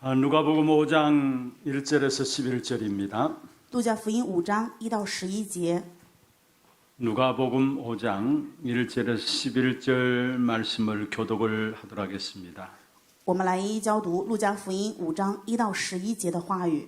누가복음 5장 1절에서 11절입니다. 路加福音5章1到11节， 누가복음 5장 1절에서 11절 말씀을 교독을 하도록 하겠습니다. 我们来一一教读路加福音5章1到11节的话语。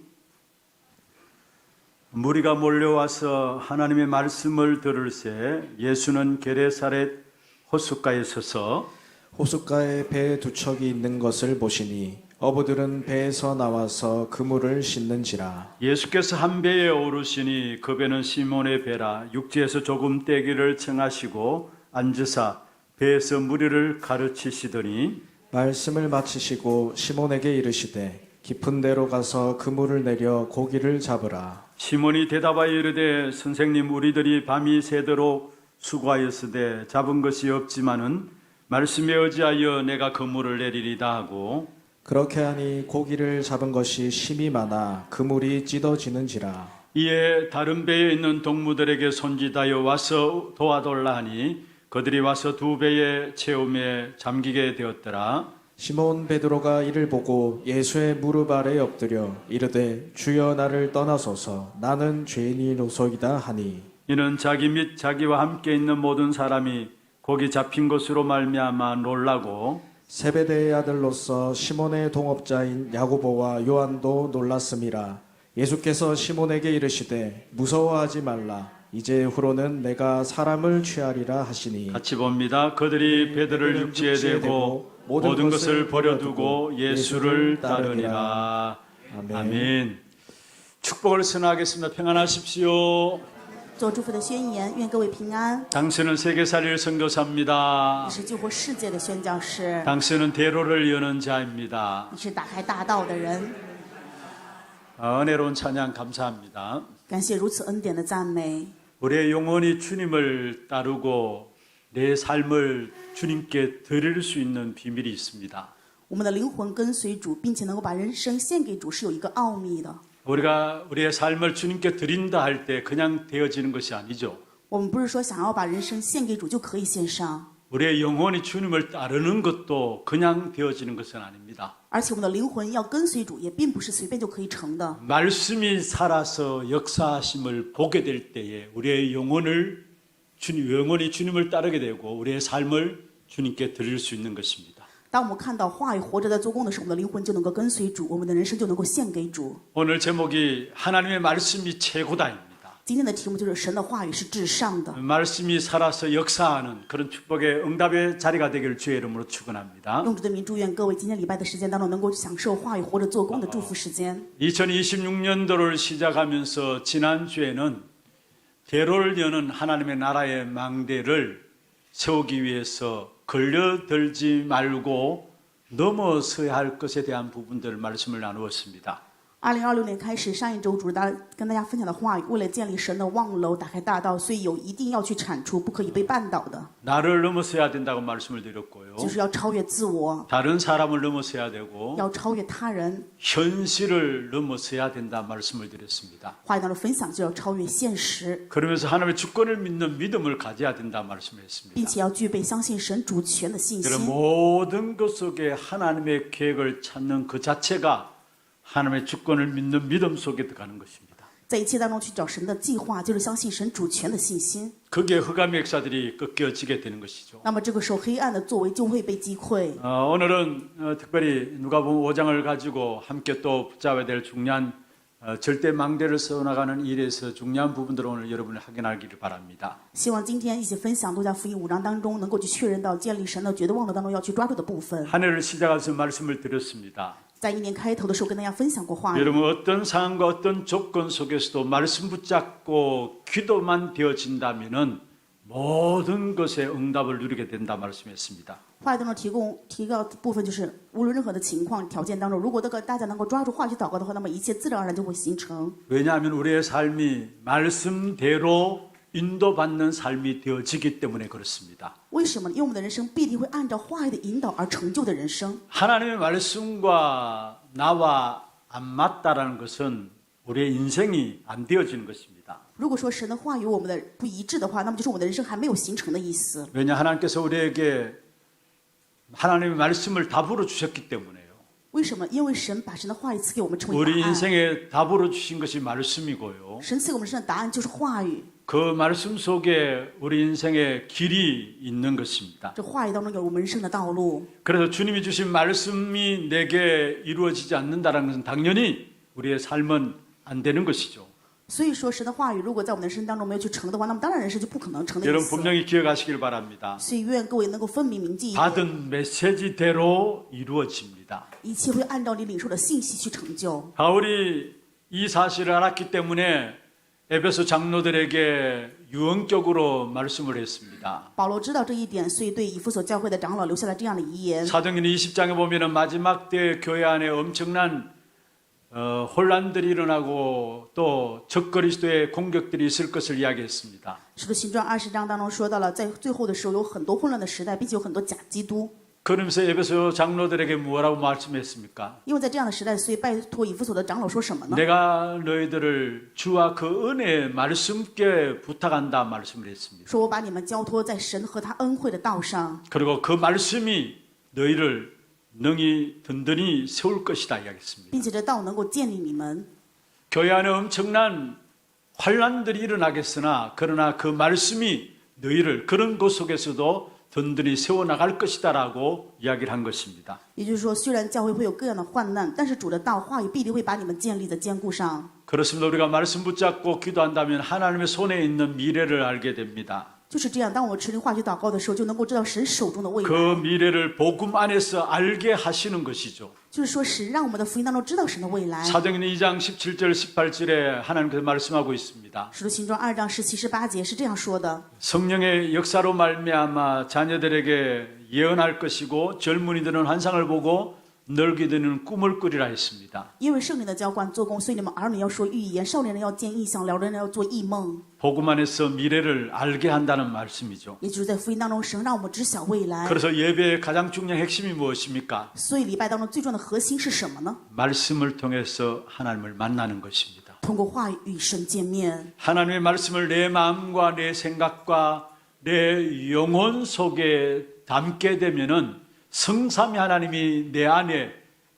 무리가 몰려와서 하나님의 말씀을 들을새 예수는 게네사렛 호숫가에 서서 호숫가에 배 두 척이 있는 것을 보시니 어부들은 배에서 나와서 그물을 씻는지라. 예수께서 한 배에 오르시니 그 배는 시몬의 배라 육지에서 조금 떼기를 청하시고 앉으사 배에서 무리를 가르치시더니 말씀을 마치시고 시몬에게 이르시되 깊은 데로 가서 그물을 내려 고기를 잡으라. 시몬이 대답하여 이르되 선생님 우리들이 밤이 새도록 수고하였으되 잡은 것이 없지만은 말씀에 의지하여 내가 그물을 내리리다 하고 그렇게 하니 고기를 잡은 것이 심이 많아 그물이 찢어지는지라. 이에 다른 배에 있는 동무들에게 손짓하여 와서 도와달라 하니 그들이 와서 두 배의 채움에 잠기게 되었더라. 시몬 베드로가 이를 보고 예수의 무릎 아래 엎드려 이르되 주여 나를 떠나소서 나는 죄인이로소이다 하니 이는 자기 및 자기와 함께 있는 모든 사람이 거기 잡힌 것으로 말미암아 놀라고 세베대의 아들로서 시몬의 동업자인 야고보와 요한도 놀랐음이라. 예수께서 시몬에게 이르시되 무서워하지 말라. 이제 후로는 내가 사람을 취하리라 하시니 같이 봅니다. 그들이 배들을 육지에 대고 모든 것을 버려두고 예수를 따르니라. 아멘. 축복을 선언하겠습니다. 평안하십시오. 做祝福的宣言，愿各位平安。 당신은 세계살릴 선교사입니다. 你是救活世界的宣教师， 당신은 대로를 여는 자입니다. 你是打开大道的人。 은혜로운 찬양 감사합니다. 感谢如此恩典的赞美。 우리의 영혼이 주님을 따르고 내 삶을 주님께 드릴 수 있는 비밀이 있습니다. 我们的灵魂跟随主，并且能够把人生献给主，是有一个奥秘的。 우리가 우리의 삶을 주님께 드린다 할 때 그냥 되어지는 것이 아니죠. 我们不是说想要把人生献给主就可以献上， 우리의 영혼이 주님을 따르는 것도 그냥 되어지는 것은 아닙니다. 而且我们的灵魂要跟随主，也并不是随便就可以成的。 말씀이 살아서 역사하심을 보게 될 때에 우리의 영혼이 주님을 따르게 되고 우리의 삶을 주님께 드릴 수 있는 것입니다. 当我们看到话语活着在做工的时候，我们的灵魂就能够跟随主，我们的人生就能够献给主。 오늘 제목이 하나님의 말씀이 최고다입니다. 今天的题目就是神的话语是至上的， 말씀이 살아서 역사하는 그런 축복의 응답의 자리가 되기를 주의 이름으로 축원합니다. 用主的名祝愿各位今天礼拜的时间当中能够享受话语活着做工的祝福时间。 2026년도를 시작하면서 지난주에는 대로를 여는 하나님의 나라의 망대를 세우기 위해서 걸려들지 말고 넘어서야 할 것에 대한 부분들 말씀을 나누었습니다. 2026年开始，上一周主跟大家分享的话语，为了建立神的望楼，打开大道，所以一定要去铲除，不可以被绊倒的， 나를 넘어서야 된다고 말씀을 드렸고요. 就是要超越自我， 다른 사람을 넘어서야 되고 要超越他人。 현실을 넘어서야 된다 말씀을 드렸습니다. 话语当中分享就要超越现实， 그러면서 하나님의 주권을 믿는 믿음을 가져야 된다 말씀을 했습니다. 并且要具备相信神主权的信 그런 心。 모든 것 속에 하나님의 계획을 찾는 그 자체가 하나님의 주권을 믿는 믿음 속에 들어가는 것입니다. 在一切当中去找神的计划，就是相信神主权的信心。 거기에 흑암의 역사들이 꺾여지게 되는 것이죠. 那么这个时候，黑暗的作为就会被击溃。 오늘은 특별히 누가복음 5장을 가지고 함께 또 붙잡아야 될 중요한 절대 망대를 세워나가는 일에서 중요한 부분들을 오늘 여러분이 확인하기를 바랍니다. 希望今天一起分享路加福音5章当中，能够去确认到建立神的绝对望楼当中要去抓住的部分。 한 해를 시작해서 말씀을 드렸습니다. 在一年开头的时候，跟大家分享过话语。 여러분 어떤 상황과 어떤 조건 속에서도 말씀 붙잡고 기도만 되어진다면은 모든 것에 응답을 누리게 된다 말씀했습니다. 话语当中提到的部分就是，无论任何的情况条件当中，如果大家能够抓住话语去祷告的话，那么一切自然而然就会形成。 왜냐하면 우리의 삶이 말씀대로 인도받는 삶이 되어지기 때문에 그렇습니다. 为什么呢？因为我们的人生必定会按照话语的引导而成就的人生。 하나님의 말씀과 나와 안 맞다라는 것은 우리의 인생이 안 되어지는 것입니다. 如果说神的话语我们的不一致的话，那么就是我们的人生还没有形成的意思。 왜냐 하나님께서 우리에게 하나님의 말씀을 답으로 주셨기 때문에요. 为什么？因为神把神的话语赐给我们成为 우리 答案。 인생의 답으로 주신 것이 말씀이고요. 神赐给我们神的答案就是话语， 그 말씀 속에 우리 인생의 길이 있는 것입니다. 这话语当中有我们人生的道路。 그래서 주님이 주신 말씀이 내게 이루어지지 않는다는 것은 당연히 우리의 삶은 안 되는 것이죠. 所以说，神的话语如果在我们的人生当中没有去成的话，那么当然人生就不可能成的意 여러분 思。 분명히 기억하시길 바랍니다. 所以愿各位能够分明铭记一点， 받은 메시지대로 이루어집니다. 一切会按照你领受的信息去成就。 바울이 이 사실을 알았기 때문에 에베소 장로들에게 유언격으로 말씀을 했습니다. 保罗知道这一点，所以对以弗所教会的长老留下了这样的遗言。 사도행전 20장에 보면은 마지막 때 교회 안에 엄청난 혼란들이 일어나고 또 적그리스도의 공격들이 있을 것을 이야기했습니다. 使徒行传20章当中说到了，在最后的时候有很多混乱的时代，并且有很多假基督。 그러면서 에베소 장로들에게 뭐라고 말씀했습니까? 因为在这样的时代，所以拜托以弗所的长老说什么呢？ 내가 너희들을 주와 그 은혜의 말씀께 부탁한다 말씀을 했습니다. 说我把你们交托在神和他恩惠的道上， 그리고 그 말씀이 너희를 능히 든든히 세울 것이다 이야기했습니다. 并且这道能够建立你们。 교회 안에 엄청난 환란들이 일어나겠으나 그러나 그 말씀이 너희를 그런 것 속에서도 든든히 세워나갈 것이다라고 이야기를 한 것입니다. 也就是说，虽然教会会有各样的患难，但是主的道话语必定会把你们建立在坚固上。 그렇습니다. 우리가 말씀 붙잡고 기도한다면 하나님의 손에 있는 미래를 알게 됩니다. 就是这样，当我们持定话语祷告的时候，就能够知道神手中的未 그 来。 미래를 복음 안에서 알게 하시는 것이죠. 就是说，神让我们的福音当中知道神的未来。 사도행전 2장 17절 18절에 하나님께서 말씀하고 있습니다. 使徒行传2章17、18节是这样说的： 성령의 역사로 말미암아 자녀들에게 예언할 것이고 젊은이들은 환상을 보고 늙이들은 꿈을 꾸리라 했습니다. 因为圣灵的浇灌做工，所以你们儿女要说预言，少年人要见异象，老人要做异梦。 복음 안에서 미래를 알게 한다는 말씀이죠. 也就是在福音当中，神让我们知晓未来。 그래서 예배의 가장 중요한 핵심이 무엇입니까? 所以礼拜当中最重要的核心是什么呢？ 말씀을 통해서 하나님을 만나는 것입니다. 通过话语与神见面， 하나님의 말씀을 내 마음과 내 생각과 내 영혼 속에 담게 되면은 성삼위 하나님이 내 안에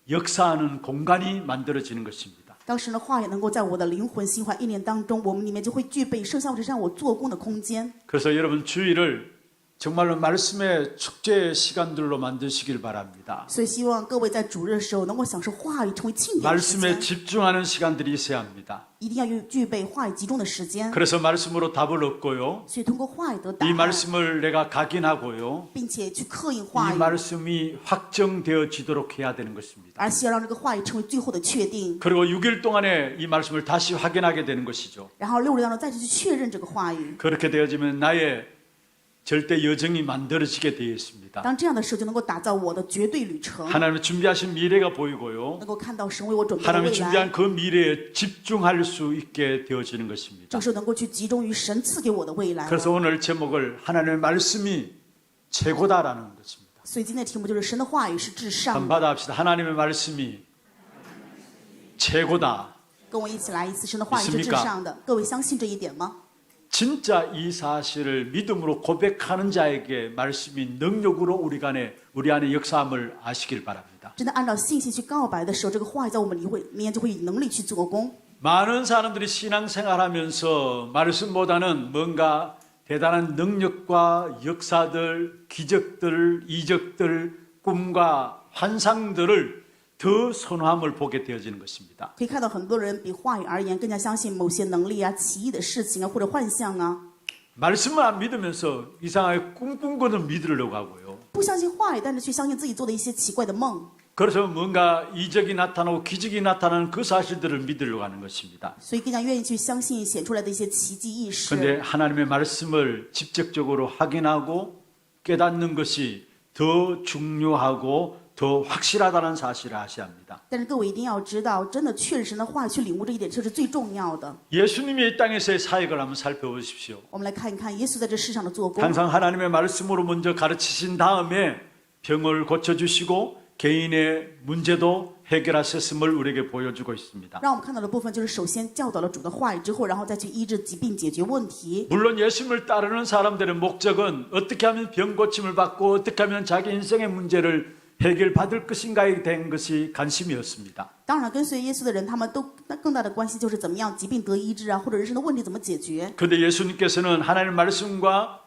역사하는 공간이 만들어지는 것입니다. 当神的话语能够在我的灵魂、心怀、意念当中，我们里面就会具备圣像让我做工的空间。 그래서 여러분 주일을 정말로 말씀의 축제 시간들로 만드시길 바랍니다. 所以希望各位在主日的时候能够享受话语，成为庆典的时 말씀에 间， 집중하는 시간들이 있어야 합니다. 一定要具备话语集中的时间。 그래서 말씀으로 답을 얻고요. 所以通过话语得答 이 案， 말씀을 내가 각인하고요. 并且去刻印 이 话语， 말씀이 확정되어지도록 해야 되는 것입니다. 而且要让这个话语成为最后的确定。 그리고 6일 동안에 이 말씀을 다시 확인하게 되는 것이죠. 然后6日当中再去确认这个话语。 그렇게 되어지면 나의 절대 여정이 만들어지게 되어 있습니다. 当这样的时候，就能够打造我的绝对旅程， 하나님의 준비하신 미래가 보이고요. 能够看到神为我准备的 하나님이 未来。 준비한 그 미래에 집중할 수 있게 되어지는 这 것입니다. 个时候能够去集中于神赐给我的未来。 그래서 오늘 제목을 하나님의 말씀이 최고다라는 것입니다. 所以今天的题目就是神的话语是至上 한번 的。 받아합시다. 하나님의 말씀이 최고다. 跟我一起来一次，神的话语是至 있습니까 上的。各位相信这一点吗？ 진짜 이 사실을 믿음으로 고백하는 자에게 말씀이 능력으로 우리 안에 역사함을 아시길 바랍니다. 真的按照信心去告白的时候，这个话语在我们里面就会以能力去做工。 많은 사람들이 신앙생활하면서 말씀보다는 뭔가 대단한 능력과 역사들, 기적들, 이적들, 꿈과 환상들을 더 선호함을 보게 되어지는 것입니다. 可以看到很多人比话语而言更加相信某些能力啊、奇异的事情啊，或者幻象啊。 말씀을 안 믿으면서 이상하게 꿈꾸는 믿으려고 하고요. 不相信话语，但是却相信自己做的一些奇怪的梦。 그래서 뭔가 이적이 나타나고 기적이 나타나는 그 사실들을 믿으려고 하는 것입니다. 所以更加愿意去相信显出来的一些奇迹异事。 그런데 하나님의 말씀을 직접적으로 확인하고 깨닫는 것이 더 중요하고 더 확실하다는 사실을 아셔야 합니다. 但是各位一定要知道，真的确认神的话语，去领悟这一点，这是最重要的。 예수님이 이 땅에서의 사역을 한번 살펴보십시오. 我们来看一看耶稣在这世上的做工。 항상 하나님의 말씀으로 먼저 가르치신 다음에 병을 고쳐주시고 개인의 문제도 해결하셨음을 우리에게 보여주고 있습니다. 让我们看到的部分就是，首先教导了主的话语之后，然后再去医治疾病、解决问题。 물론 예수님을 따르는 사람들의 목적은 어떻게 하면 병 고침을 받고 어떻게 하면 자기 인생의 문제를 해결받을 것인가에 대한 것이 관심이었습니다. 当然，跟随耶稣的人，他们都更大的关系就是怎么样疾病得医治啊，或者人生的问题怎么解决。 그런데 예수님께서는 하나님의 말씀과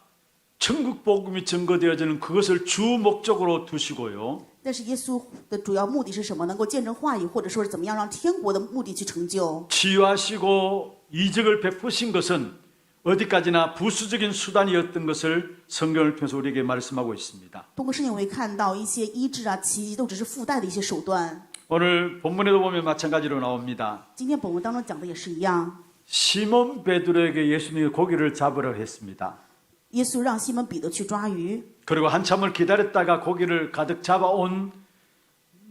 천국 복음이 증거되어지는 그것을 주 목적으로 두시고요. 但是耶稣的主要目的是什么？能够见证话语，或者说是怎么样让天国的目的去成就。 치유하시고 이적을 베푸신 것은 어디까지나 부수적인 수단이었던 것을 성경을 통해서 우리에게 말씀하고 있습니다. 通过圣经，我会看到一些医治啊、奇迹都只是附带的一些手段。 오늘 본문에도 보면 마찬가지로 나옵니다. 今天本文当中讲的也是一样， 시몬 베드로에게 예수님이 고기를 잡으라 했습니다. 耶稣让西门彼得去抓鱼， 그리고 한참을 기다렸다가 고기를 가득 잡아온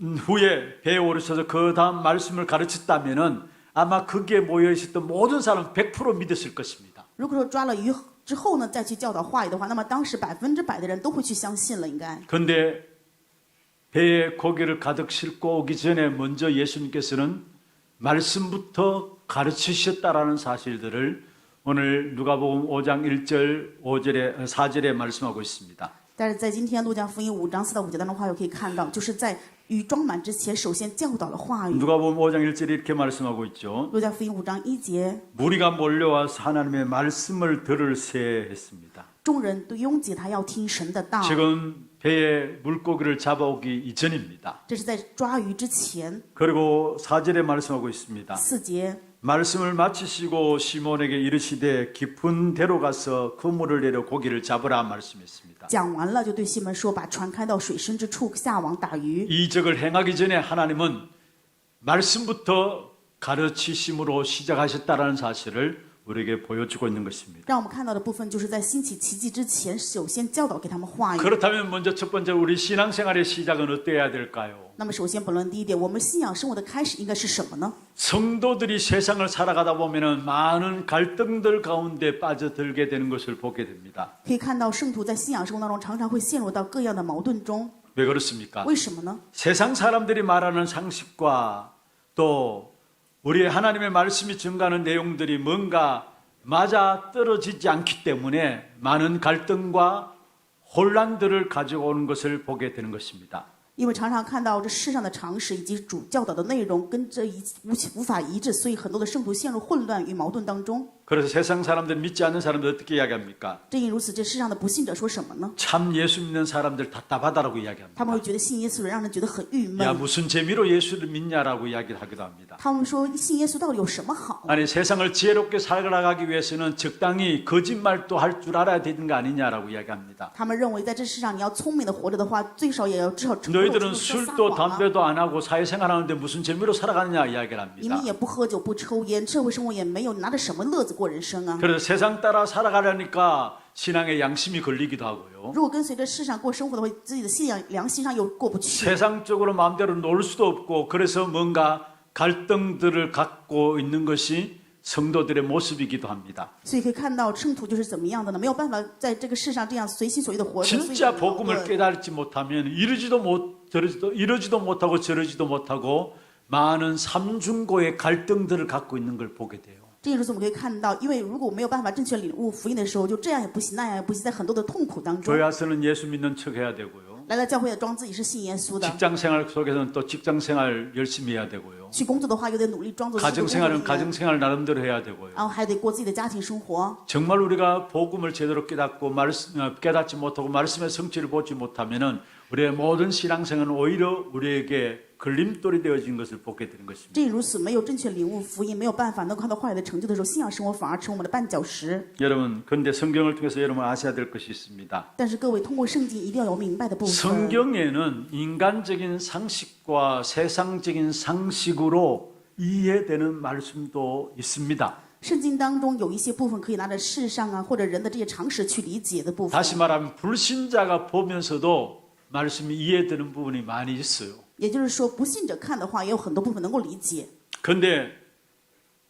후에 배에 오르셔서 그 다음 말씀을 가르쳤다면은 아마 거기에 모여 있었던 모든 사람 100% 믿었을 것입니다. 如果说抓了鱼之后呢，再去教导话语的话，那么当时100%的人都会去相信了，应该。 그런데 배에 고기를 가득 싣고 오기 전에 먼저 예수님께서는 말씀부터 가르치셨다라는 사실들을 오늘 누가복음 5장 1절, 5절에 4절에 말씀하고 있습니다. 但是在今天路加福音5章4到5节当中话语可以看到，就是在鱼装满之前，首先教导了话语。 누가복음 5장 1절에 이렇게 말씀하고 있죠. 路加福音5章1节， 무리가 몰려와서 하나님의 말씀을 들을세 했습니다. 众人都拥挤他要听神的道。 지금 배에 물고기를 잡아오기 이전입니다. 这是在抓鱼之前。 그리고 4절에 말씀하고 있습니다. 4节， 말씀을 마치시고 시몬에게 이르시되 깊은 데로 가서 그물을 내려 고기를 잡으라 말씀했습니다. 讲完了就对西门说：“把船开到水深之处，下网打鱼。” 이적을 행하기 전에 하나님은 말씀부터 가르치심으로 시작하셨다라는 사실을 우리에게 보여주고 있는 것입니다. 让我们看到的部分就是在兴起奇迹之前，首先教导给他们话语。 그렇다면 먼저 첫 번째 우리 신앙생활의 시작은 어때야 될까요? 那么，首先本论第一点，我们信仰生活的开始应该是什么呢？ 성도들이 세상을 살아가다 보면은 많은 갈등들 가운데 빠져들게 되는 것을 보게 됩니다. 可以看到圣徒在信仰生活当中常常会陷入到各样的矛盾中。 왜 그렇습니까? 为什么呢？ 세상 사람들이 말하는 상식과 또 우리 하나님의 말씀이 증가하는 내용들이 뭔가 맞아 떨어지지 않기 때문에 많은 갈등과 혼란들을 가지고 오는 것을 보게 되는 것입니다. 因为常常看到这世上的常识以及主教导的内容跟这无法一致，所以很多的圣徒陷入混乱与矛盾当中。 그래서 세상 사람들 믿지 않는 사람들 어떻게 이야기합니까? 正因如此，这世上的不信者说什么呢？ 참 예수 믿는 사람들 답답하다라고 이야기합니다. 他们会觉得信耶稣的人让人觉得很郁 야 闷。 무슨 재미로 예수를 믿냐라고 이야기를 하기도 합니다. 他们说信耶稣到底有什么好？ 아니 세상을 지혜롭게 살아가기 위해서는 적당히 거짓말도 할 줄 알아야 되는 거 아니냐라고 이야기합니다. 他们认为在这世上你要聪明的活着的话，最少也要至少承诺 너희들은 说撒 술도 谎啊。 담배도 안 하고 사회생활하는데 무슨 재미로 살아가느냐 이야기를 你们 합니다. 也不喝酒不抽烟，社会生活也没有，拿着什么乐子过人生啊？ 그래서 세상 따라 살아가려니까 신앙의 양심이 걸리기도 하고요. 如果跟随着世上过生活的话，自己的信仰良心上又过不去。 세상적으로 마음대로 놀 수도 없고 그래서 뭔가 갈등들을 갖고 있는 것이 성도들의 모습이기도 합니다. 所以可以看到圣徒就是怎么样的呢？没有办法在这个世上这样随心所欲的活着。所以 진짜 很矛 복음을 盾 깨달지 못하면 이러지도 못하고 저러지도 못하고 많은 삼중고의 갈등들을 갖고 있는 걸 보게 돼요. 这也就是我们可以看到，因为如果没有办法正确领悟福音的时候，就这样也不行，那样也不行，在很多的痛苦当中， 교회 와서는 예수 믿는 척 해야 되고요. 来到教会也装自己是信耶稣的， 직장생활 속에서는 또 직장생활 열심히 해야 되고요. 去工作的话又得努力装作是个工作 가정생활은 人员， 가정생활 나름대로 해야 되고요. 然后还得过自己的家庭生活。 정말 우리가 복음을 제대로 깨닫지 못하고 말씀의 성취를 보지 못하면은 우리의 모든 신앙생활은 오히려 우리에게 걸림돌이 되어진 것을 보게 되는 것입니다. 正如此，没有正确领悟福音，没有办法能看到话语的成就的时候，信仰生活反而成我们的绊脚石。 여러분, 그런데 성경을 통해서 여러분 아셔야 될 것이 있습니다. 但是各位通过圣经一定要有明白的部分。 성경에는 인간적인 상식과 세상적인 상식으로 이해되는 말씀도 있습니다. 圣经当中有一些部分可以拿着世上啊或者人的这些常识去理解的部分。 다시 말하면 불신자가 보면서도 말씀이 이해되는 부분이 많이 있어요. 也就是说，不信者看的话，也有很多部分能够理解。 그런데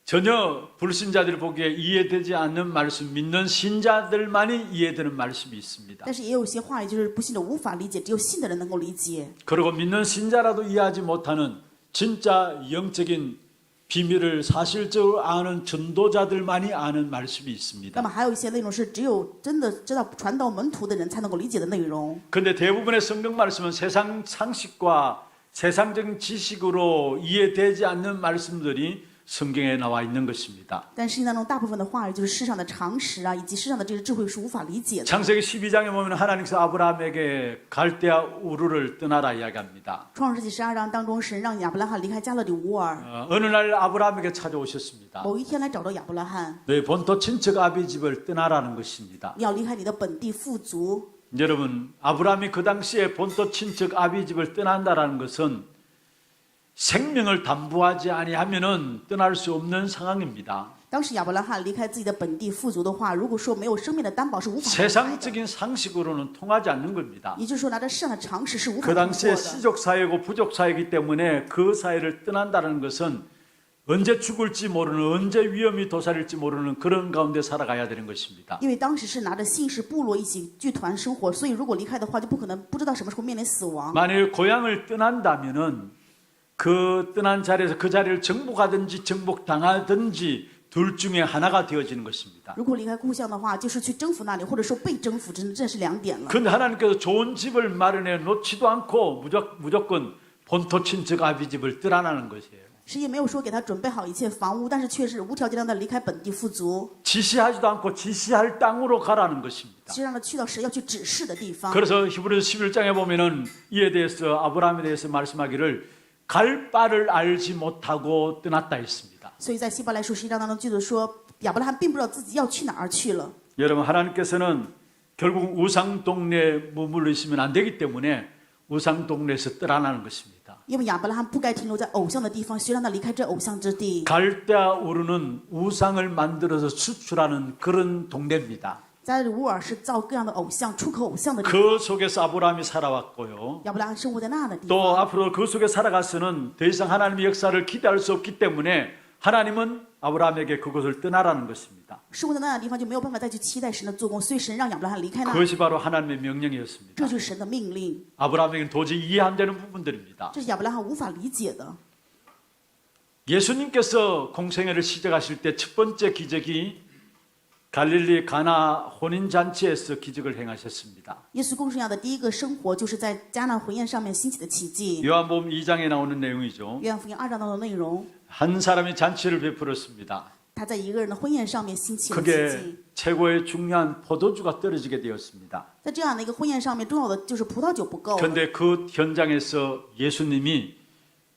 전혀 불신자들이 보기에 이해되지 않는 말씀, 믿는 신자들만이 이해되는 말씀이 있습니다. 但是也有一些话语就是不信者无法理解，只有信的人能够理解。 그리고 믿는 신자라도 이해하지 못하는 진짜 영적인 비밀을 사실적으로 아는 전도자들만이 아는 말씀이 那 있습니다. 么还有一些内容是只有真的知道传道门徒的人才能够理解的内容。 그런데 대부분의 성경 말씀은 세상 상식과 세상적인 지식으로 이해되지 않는 말씀들이 성경에 나와 있는 것입니다. 但圣经当中大部分的话语就是世上的常识啊，以及世上的这个智慧是无法理解的。 창세기 12장에 보면 하나님께서 아브라함에게 갈대아 우르를 떠나라 이야기합니다. 创世纪12章当中，神让亚伯拉罕离开加勒底乌尔， 어느 날 아브라함에게 찾아오셨습니다. 某一天来找到亚伯拉罕， 너희 본토 친척 아비 집을 떠나라는 것입니다. 你要离开你的本地富族。 여러분, 아브라함이 그 당시에 본토 친척 아비 집을 떠난다라는 것은 생명을 담보하지 아니하면은 떠날 수 없는 상황입니다. 当时亚伯拉罕离开自己的本地富族的话，如果说没有生命的担保是无法离开的， 세상적인 상식으로는 통하지 않는 겁니다. 也就是说拿着世上的常识是无法 그 通过 당시에 的。 시족 사회고 부족 사회이기 때문에 그 사회를 떠난다는 것은 언제 죽을지 모르는, 언제 위험이 도사릴지 모르는 그런 가운데 살아가야 되는 것입니다. 因为当时是拿着姓氏部落一起剧团生活，所以如果离开的话，就不可能不知道什么时候面临死亡。 만일 고향을 떠난다면은 그 떠난 자리에서 그 자리를 정복하든지 정복당하든지 둘 중에 하나가 되어지는 것입니다. 如果离开故乡的话，就是去征服那里，或者说被征服，这是两点了。 그런데 하나님께서 좋은 집을 마련해 놓지도 않고 무조건 본토 친척 아비 집을 떠나라는 것이에요. 神也没有说给他准备好一切房屋，但是却是无条件让他离开本地富族， 지시하지도 않고 지시할 땅으로 가라는 것입니다. 其实让他去到神要去指示的地方。 그래서 히브리서 11장에 보면은 이에 대해서 아브라함에 대해서 말씀하기를 갈 바를 알지 못하고 떠났다 했습니다. 所以在希伯来书11章当中，记得说亚伯拉罕并不知道自己要去哪儿去了。 여러분, 하나님께서는 결국 우상 동네에 머물러 있으면 안 되기 때문에 우상 동네에서 떠나는 것입니다. 因为亚伯拉罕不该停留在偶像的地方，需让他离开这偶像之地。 갈대아 우르는 우상을 만들어서 수출하는 그런 동네입니다. 加勒底乌尔是造各样的偶像、出口偶像的地方。 그 속에서 아브라함이 살아왔고요. 亚伯拉罕生活在那的地 또 方。 앞으로 그 속에 살아가서는 더 이상 하나님의 역사를 기대할 수 없기 때문에 하나님은 아브라함에게 그곳을 떠나라는 것입니다. 生活在那样的地方就没有办法再去期待神的做工，所以神让亚伯拉罕离开那里， 그것이 바로 하나님의 명령이었습니다. 这就是神的命令， 아브라함에게는 도저히 이해 안 되는 부분들입니다. 这是亚伯拉罕无法理解的。 예수님께서 공생애를 시작하실 때 첫 번째 기적이 갈릴리 가나 혼인잔치에서 기적을 행하셨습니다. 耶稣公生涯的第一个生活，就是在迦南婚宴上面兴起的奇迹。 요한복음 2장에 나오는 내용이죠. 约翰福音2章当中的内容， 한 사람이 잔치를 베풀었습니다. 他在一个人的婚宴上面兴起了奇 그게 迹。 최고의 중요한 포도주가 떨어지게 되었습니다. 在这样的一个婚宴上面，重要的就是葡萄酒不够。 그런데 그 현장에서 예수님이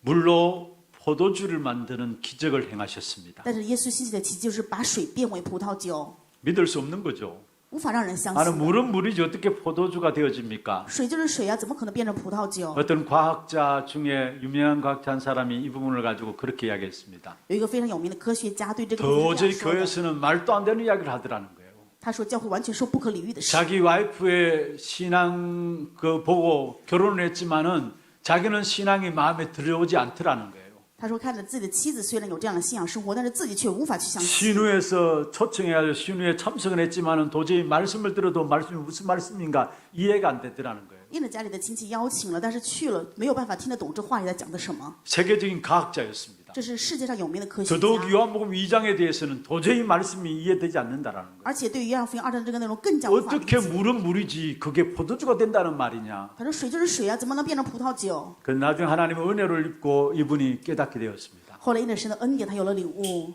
물로 포도주를 만드는 기적을 행하셨습니다. 但是耶稣兴起的奇迹就是把水变为葡萄酒， 믿을 수 없는 거죠. 无法让人相 아는 信。 물은 물이지 어떻게 포도주가 되어집니까? 水就是水啊，怎么可能变成葡萄酒？ 어떤 과학자 중에 유명한 과학자 한 사람이 이 부분을 가지고 그렇게 이야기했습니다. 有一个非常有名的科学家对这个部分是这 도저히 样说的， 교회에서는 말도 안 되는 이야기를 하더라는 거예요. 他说教会完全说不可理喻的事。 자기 와이프의 신앙 그 보고 결혼을 했지만은 자기는 신앙이 마음에 들어오지 않더라는 거예요. 他说看着自己的妻子虽然有这样的信仰生活，但是自己却无法去相信。 신우에서 초청해가지고 신우에 참석을 했지만은 도저히 말씀을 들어도 말씀이 무슨 말씀인가 이해가 안 되더라는 거예요. 应着家里的亲戚邀请了，但是去了没有办法听得懂这话语在讲的什么。 세계적인 과학자였습니다. 这是世界上有名的科学家， 더더욱 요한복음 2장에 대해서는 도저히 말씀이 이해되지 않는다라는 거예요. 而且对于约翰福音2章这个内容更加无法理 어떻게 解。 물은 물이지 그게 포도주가 된다는 말이냐. 他说水就是水啊，怎么能变成葡萄酒？ 그 나중에 하나님의 은혜를 입고 이분이 깨닫게 되었습니다. 后来因着神的恩典，他有了领悟。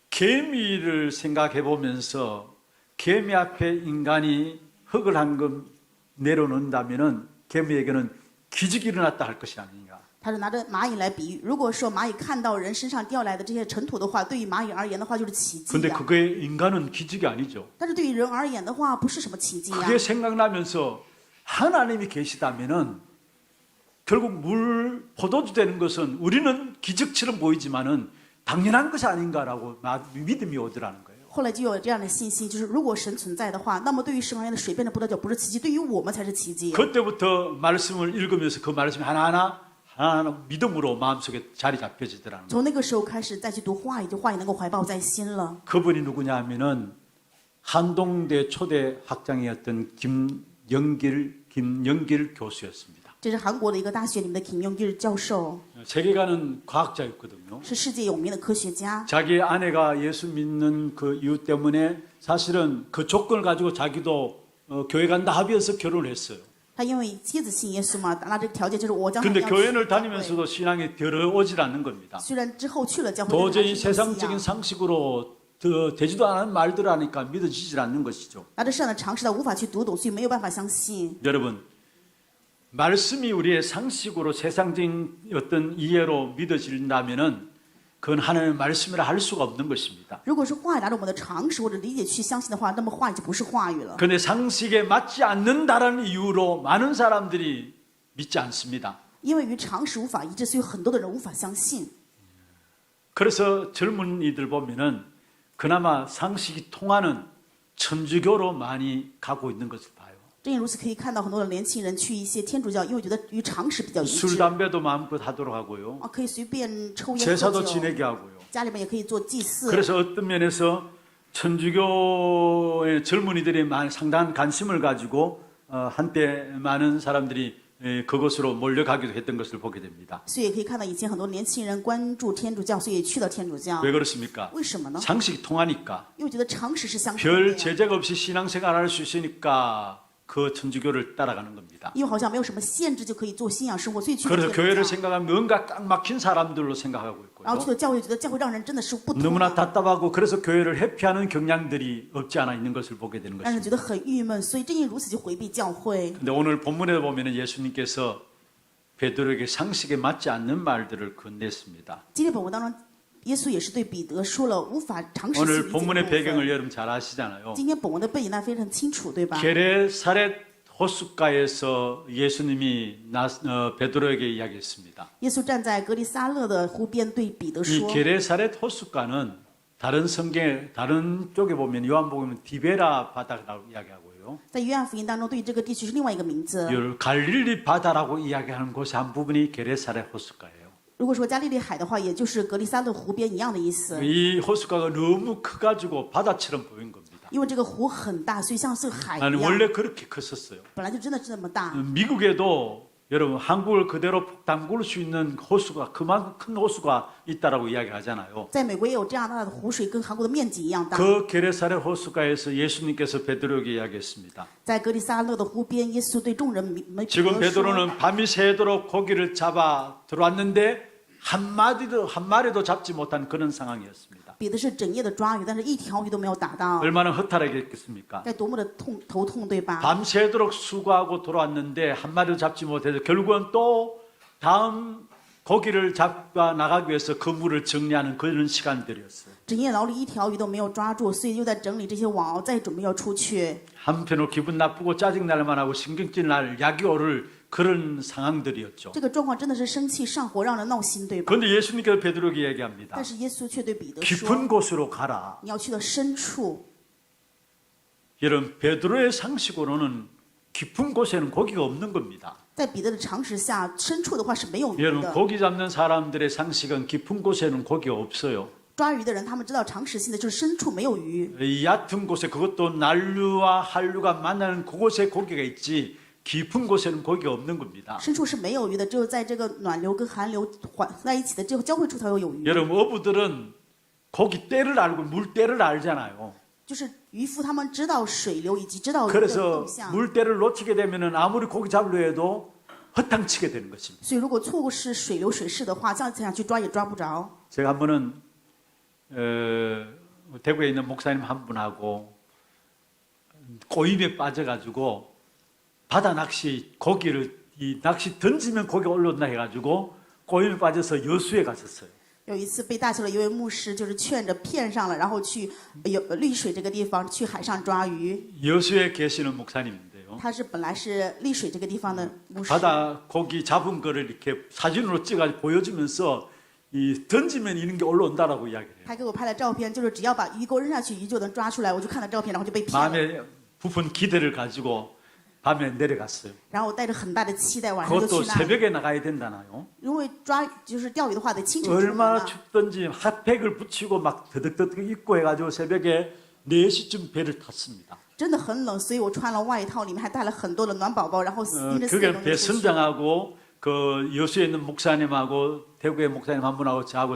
개미를 생각해 보면서 개미 앞에 인간이 흙을 한금 내려놓는다면은 개미에게는 기적이 일어났다 할 것이 아닌가. 他是拿着蚂蚁来比喻，如果说蚂蚁看到人身上掉来的这些尘土的话，对于蚂蚁而言的话就是奇迹 근데 呀、 그게 인간은 기적이 아니죠. 但是对于人而言的话，不是什么奇迹呀、 그게 생각나면서 하나님이 계시다면은 결국 물 포도주 되는 것은 우리는 기적처럼 보이지만은 당연한 것이 아닌가라고 믿음이 오더라는 거예요. 后来就有这样的信心，就是如果神存在的话，那么对于神而言的水变成葡萄酒不是奇迹，对于我们才是奇迹。 그때부터 말씀을 읽으면서 그 말씀이 하나하나 믿음으로 마음속에 자리 잡혀지더라는 거예요. 从那个时候开始再去读话语，就话语能够怀抱在心了。 그분이 누구냐 하면은 한동대 초대 학장이었던 김영길 교수였습니다. 这是韩国的一个大学里面的김용길教授， 세계가는 과학자였거든요. 是世界有名的科学家。 자기 아내가 예수 믿는 그 이유 때문에 사실은 그 조건을 가지고 자기도 교회 간다 합의해서 결혼을 했어요. 他因为妻子信耶稣嘛，达到这个条件就是我将他 근데 要 교회를 去教会。 다니면서도 신앙이 들어오질 않는 겁니다. 虽然之后去了教会，但是 도저히 还是不信 세상적인 仰 상식으로 되지도 않은 말들을 하니까 믿어지질 않는 것이죠. 拿着世上的常识他无法去读懂，所以没有办法相信。 여러분, 말씀이 우리의 상식으로 세상적인 어떤 이해로 믿어진다면은 그건 하나님의 말씀이라 할 수가 없는 것입니다. 如果是话语拿着我们的常识或者理解去相信的话，那么话语就不是话语了。 그런데 상식에 맞지 않는다는 이유로 많은 사람들이 믿지 않습니다. 因为与常识无法一致，所以很多的人无法相信。 그래서 젊은이들 보면은 그나마 상식이 통하는 천주교로 많이 가고 있는 것을 봐요. 正因如此，可以看到很多的年轻人去一些天主教，因为觉得与常识比较一 술 致 담배도 마음껏 하도록 하고요. 啊，可以随便抽烟喝 제사도 酒， 지내게 하고요. 家里面也可以做祭祀。 그래서 어떤 면에서 천주교의 젊은이들이 상당한 관심을 가지고 한때 많은 사람들이 그것으로 몰려가기도 했던 것을 보게 됩니다. 所以也可以看到以前很多年轻人关注天主教，所以也去了天主教。 왜 그렇습니까? 为什么呢？ 상식이 통하니까 因为觉得常识是相通 별 的呀， 제약 없이 신앙생활할 수 있으니까 그 천주교를 따라가는 겁니다. 因为好像没有什么限制就可以做信仰生活，所以去了 그래서 天 교회를 主教。 생각하면 뭔가 딱 막힌 사람들로 생각하고 然后 있고요. 去了教会，觉得教会让人真的是不通 너무나 的， 답답하고 그래서 교회를 회피하는 경향들이 없지 않아 있는 것을 보게 되는 让人 것입니다. 觉得很郁闷。所以正因如此，就回避教会。 근데 오늘 본문에 보면 예수님께서 베드로에게 상식에 맞지 않는 말들을 건넸습니다. 今天本文当中，耶稣也是对彼得说了无法常识性 오늘 理解的 본문의 部 배경을 分。 여러분 잘 아시잖아요. 今天本文的背景大家非常清楚，对吧？ 게레사렛 호숫가에서 예수님이 베드로에게 이야기했습니다. 耶稣站在格利撒勒的湖边，对彼得 이 说 게레사렛 호숫가는 다른 성경 다른 쪽에 보면 요한복음은 디베라 바다라고 이야기하고요. 在约翰福音当中，对于这个地区是另外一个名字。 갈릴리 바다라고 이야기하는 곳의 한 부분이 게레사렛 호숫가예요. 如果说加利利海的话，也就是格利撒勒湖边一样的意思。 이 호숫가가 너무 커가지고 바다처럼 보인 겁니다. 因为这个湖很大，所以像是海 아니 一样， 원래 그렇게 컸었어요. 本来就真的是那么大。 미국에도 여러분 한국을 그대로 담글 수 있는 호수가 그만큼 큰 호수가 있다라고 이야기하잖아요. 在美国也有这样大的湖水，跟韩国的面积一样大。 그 게레사렛 호수가에서 예수님께서 베드로에게 이야기했습니다. 在格利撒勒的湖边，耶稣对众人们 지금 彼得说 베드로는 밤이 새도록 고기를 잡아 들어왔는데 한 마리도 잡지 못한 그런 상황이었습니다. 彼得是整夜的抓鱼，但是一条鱼都没有打到， 얼마나 허탈하겠습니까? 该多么的头痛，对吧？ 밤새도록 수고하고 돌아왔는데 한 마리도 잡지 못해서 결국은 또 다음 고기를 잡아 나가기 위해서 그물을 정리하는 그런 시간들이었어요. 整夜劳力一条鱼都没有抓住，所以又在整理这些网鳌，再准备要出去。 한편으로 기분 나쁘고 짜증날 만하고 신경질 날 약이 오를 그런 상황들이었죠. 这个状况真的是生气上火，让人闹心，对吧？ 그런데 예수님께서 베드로에게 얘기합니다. 但是耶稣却对彼得说 깊은 ：“ 곳으로 가라. 你要去到深处。 여러분 베드로의 상식으로는 깊은 곳에는 고기가 없는 겁니다. ”在彼得的常识下，深处的话是没有鱼 여러분 的。 고기 잡는 사람들의 상식은 깊은 곳에는 고기가 없어요. 抓鱼的人，他们知道常识性的就是深处没有鱼， 이 얕은 곳에 그것도 난류와 한류가 만나는 그곳에 고기가 있지 깊은 곳에는 고기가 없는 겁니다. 深处是没有鱼的，只有在这个暖流跟寒流混在一起的这个交汇处才会有鱼。 여러분 어부들은 고기 때를 알고 물때를 알잖아요. 就是渔夫他们知道水流以及知道鱼的 그래서 动向， 물때를 놓치게 되면은 아무리 고기 잡으려 해도 허탕치게 되는 것입니다. 所以如果错失水流水势的话，这样想去抓也抓不着。 제가 한 번은 대구에 있는 목사님 한 분하고 꼬임에 빠져가지고 바다 낚시 고기를 이 낚시 던지면 고기가 올라온다 해가지고 꼬임에 빠져서 여수에 갔었어요. 有一次被大邱的一位牧师就是劝着骗上了，然后去有丽水这个地方去海上抓鱼。 여수에 계시는 목사님인데요. 他是本来是丽水这个地方的牧师， 바다 고기 잡은 거를 이렇게 사진으로 찍어 보여주면서 이 던지면 이런 게 올라온다라고 이야기를 해요. 他给我拍了照片，就是只要把鱼钩扔下去，鱼就能抓出来。我就看了照片，然后就被骗了。 마음에 부푼 기대를 가지고 밤에 내려갔어요. 然后我带着很大的期待，晚上就 그것도 去那里。 새벽에 나가야 된다나요? 因为抓就是钓鱼的话得清晨出门 얼마나 嘛。 춥든지 핫팩을 붙이고 막 더덕더덕 입고 해가지고 새벽에 4시쯤 배를 탔습니다. 真的很冷，所以我穿了外套，里面还带了很多的暖宝宝，然后拎着4个 그게 笼子出去。 배선장하고 그 여수에 있는 목사님하고 태국의 목사님 한 분하고 저하고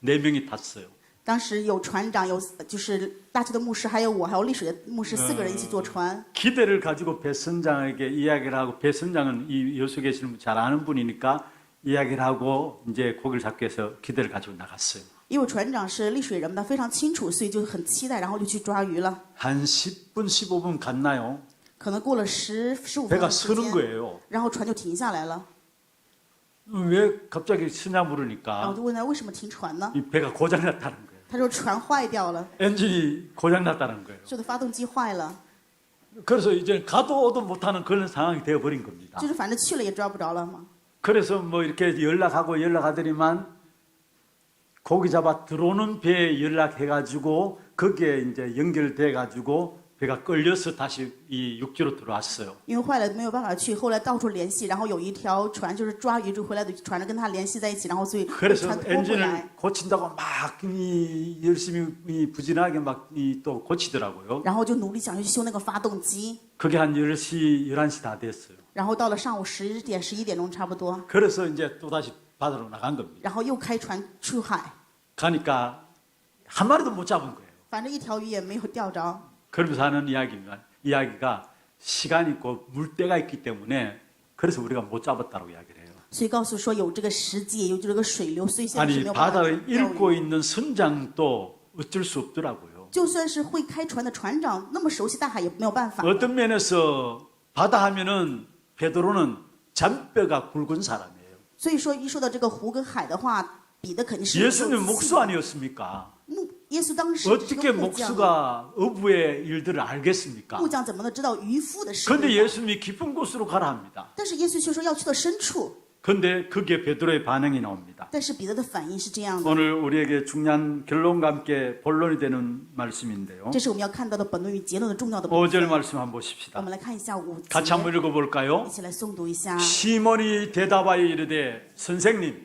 네 명이 탔어요. 当时有船长，有就是大邱的牧师，还有我，还有丽水的牧师，4个人一起坐船。 기대를 가지고 배선장에게 이야기를 하고 배선장은 이 여수 계시는 분 잘 아는 분이니까 이야기를 하고 이제 고기를 잡기 위해서 기대를 가지고 나갔어요. 因为船长是丽水人，他非常清楚，所以就很期待，然后就去抓鱼了。 한 10분 15분 갔나요? 可能过了15分 배가 钟的时 서는 间， 거예요. 然后船就停下来了。 왜 갑자기 쓰냐 然后 물으니까 我就问他为什么停船呢？ 이 배가 고장 났다는 거예요. 他说船坏掉了， 엔진이 고장 났다는 거예요. 说的发动机坏了， 그래서 이제 가도 오도 못하는 그런 상황이 되어 버린 겁니다. 就是反正去了也抓不着了嘛。 그래서 뭐 이렇게 연락하더니만 고기 잡아 들어오는 배에 연락해가지고 거기에 이제 연결돼가지고 배가 끌려서 다시 이 육지로 들어왔어요. 因为坏了没有办法去，后来到处联系，然后有一条船就是抓鱼就回来的船跟他联系在一起，然后所以 그래서 船拖回来。 엔진을 고친다고 막 열심히 부진하게 막 또 고치더라고요. 然后就努力想去修那个发动机， 그게 한 10시, 11시 다 됐어요. 然后到了上午10点、11点钟差不多， 그래서 이제 또다시 바다로 나간 겁니다. 然后又开船出海， 가니까 한 마리도 못 잡은 거예요. 反正一条鱼也没有钓着。 그러면서 하는 이야기가 시간이 있고 물때가 있기 때문에 그래서 우리가 못 잡았다고 이야기를 해요. 所以告诉说有这个时机，有这个水流，所以现在是 아니 没有办法 바다를 钓 읽고 鱼。 있는 선장도 어쩔 수 없더라고요. 就算是会开船的船长，那么熟悉大海也没有办法。 어떤 면에서 바다 하면은 베드로는 잔뼈가 굵은 사람이에요. 所以说一说到这个湖跟海的话，彼得肯定是 예수님 목수 아니었습니까? 耶稣当时是个 어떻게 木匠， 목수가 어부의 일들을 알겠습니까? 木匠怎么能知道渔夫的事？ 그런데 예수님이 깊은 곳으로 가라 합니다. 但是耶稣却说要去到深处， 그런데 그게 베드로의 반응이 나옵니다. 但是彼得的反应是这样的。 오늘 우리에게 중요한 결론과 함께 본론이 되는 말씀인데요. 这是我们要看到的本论与结论的重要的部分。 5절 말씀 한번 我 보십시다. 们来看一下5节， 같이 한번 읽어볼까요? 一起来诵读一下。 시몬이 대답하여 이르되 선생님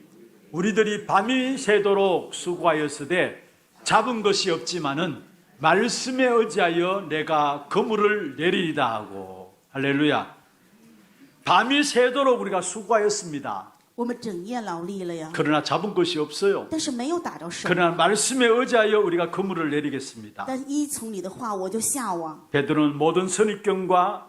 우리들이 밤이 새도록 수고하였으되 잡은 것이 없지만은 말씀에 의지하여 내가 그물을 내리리다 하고 할렐루야. 밤이 새도록 우리가 수고하였습니다. 我们整夜劳力了呀， 그러나 잡은 것이 없어요. 但是没有打着什么。 그러나 말씀에 의지하여 우리가 그물을 내리겠습니다. 但依从你的话，我就下网。 베드로는 모든 선입견과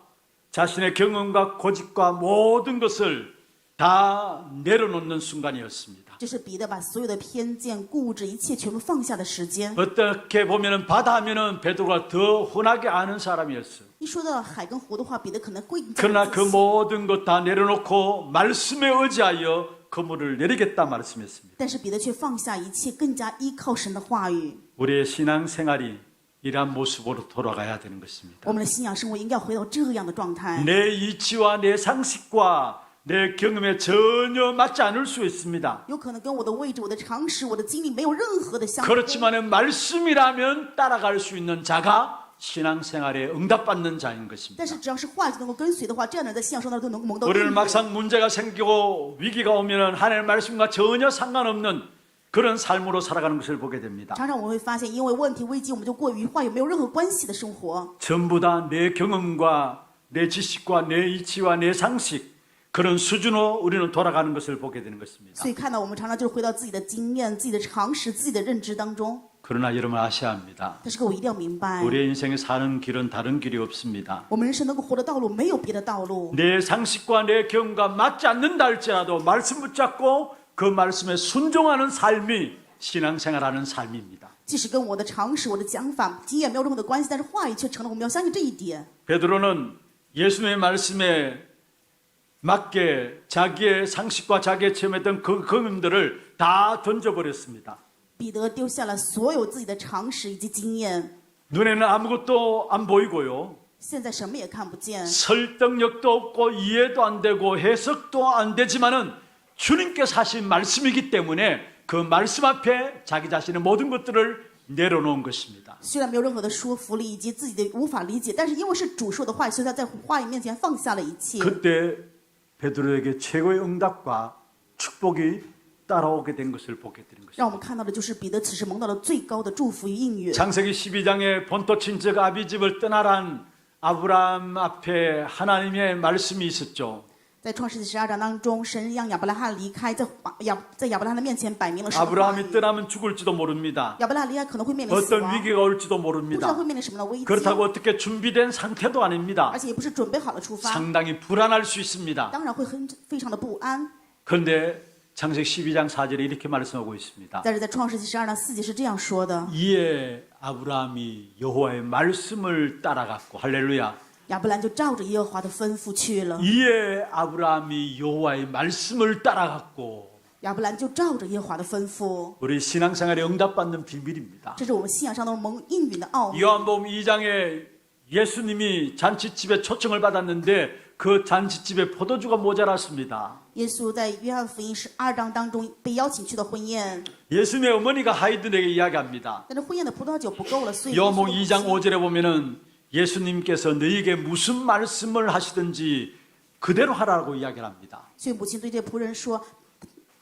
자신의 경험과 고집과 모든 것을 다 내려놓는 순간이었습니다. 这是彼得把所有的偏见、固执、一切全部放下的时间。 어떻게 보면은 바다 하면은 베드로가 더 흔하게 아는 사람이었어요. 一说到海跟湖的话，彼得可能更加 그러나 自 그 信 모든 것 다 내려놓고 말씀에 의지하여 그물을 내리겠다 말씀했습니다. 但是彼得却放下一切，更加依靠神的话语。 우리의 신앙 생활이 이러한 모습으로 돌아가야 되는 것입니다. 我们的信仰生活应该要回到这样的状态。 내 이치와 내 상식과 내 경험에 전혀 맞지 않을 수 있습니다. 有可能跟我的位置、我的常识、我的经历没有任何的相符。 그렇지만 말씀이라면 따라갈 수 있는 자가 신앙생활에 응답받는 자인 것입니다. 但是只要是话语能够跟随的话，这样的人在信仰生活当中都能够蒙到 우리는 应允。 막상 문제가 생기고 위기가 오면 하나님의 말씀과 전혀 상관없는 그런 삶으로 살아가는 것을 보게 됩니다. 常常我们会发现，因为问题危机，我们就过于话语没有任何关系的生活。 전부 다 내 경험과 내 지식과 내 이치와 내 상식 그런 수준으로 우리는 돌아가는 것을 보게 되는 것입니다. 所以看到我们常常就是回到自己的经验、自己的常识、自己的认知当中。 그러나 여러분 아셔야 합니다. 但是各位一定要明白， 우리의 인생에 사는 길은 다른 길이 없습니다. 我们人生能够活的道路没有别的道路。 내 상식과 내 경험과 맞지 않는다 할지라도 말씀 붙잡고 그 말씀에 순종하는 삶이 신앙생활하는 삶입니다. 即使跟我的常识、我的讲法、经验没有任何的关系，但是话语却成了我们要相信这一点。 베드로는 예수님의 말씀에 맞게 자기의 상식과 자기의 체험했던 그 경험들을 다 던져버렸습니다. 彼得丢下了所有自己的常识以及经验， 눈에는 아무것도 안 보이고요. 现在什么也看不见， 설득력도 없고 이해도 안 되고 해석도 안 되지만은 주님께서 하신 말씀이기 때문에 그 말씀 앞에 자기 자신의 모든 것들을 내려놓은 것입니다. 虽然没有任何的说服力以及自己的无法理解，但是因为是主说的话语，所以他在话语面前放下了一切。 그때 베드로에게 최고의 응답과 축복이 따라오게 된 것을 보게 되는 让我 것입니다. 们看到的就是彼得此时蒙到了最高的祝福与应允。 창세기 12장에 본토 친척 아비집을 떠나란 아브라함 앞에 하나님의 말씀이 있었죠. 在创世纪12章当中，神让亚伯拉罕离开，在亚伯拉罕的面前摆明了神的话 아브라함이 语。 떠나면 죽을지도 모릅니다. 亚伯拉罕离开可能会面临死 어떤 亡， 위기가 올지도 不知道 모릅니다. 会面临什么样的危机， 그렇다고 어떻게 준비된 상태도 아닙니다. 而且也不是准备好了出发， 상당히 불안할 수 있습니다. 当然会非常的不安。 그런데 창세기 12장 4절에 이렇게 말씀하고 있습니다. 但是在创世纪12章4节是这样说的： 이에 아브라함이 여호와의 말씀을 따라갔고 할렐루야. 亚伯兰就照着耶和华的吩咐去了。 이에 아브라함이 여호와의 말씀을 따라갔고 亚伯兰就照着耶和华的吩咐， 우리 신앙생활에 응답받는 비밀입니다. 这是我们信仰上的蒙应允的奥秘。 요한복음 2장에 예수님이 잔치집에 초청을 받았는데 그 잔치집에 포도주가 모자랐습니다. 耶稣在约翰福音12章当中被邀请去的婚宴， 예수님의 어머니가 하이든에게 이야기합니다. 但是婚宴的葡萄酒不够了，所以 요한복음 耶稣 2장 5절에 보면은 예수님께서 너희에게 무슨 말씀을 하시든지 그대로 하라고 이야기를 합니다. 所以母亲对这仆人说：“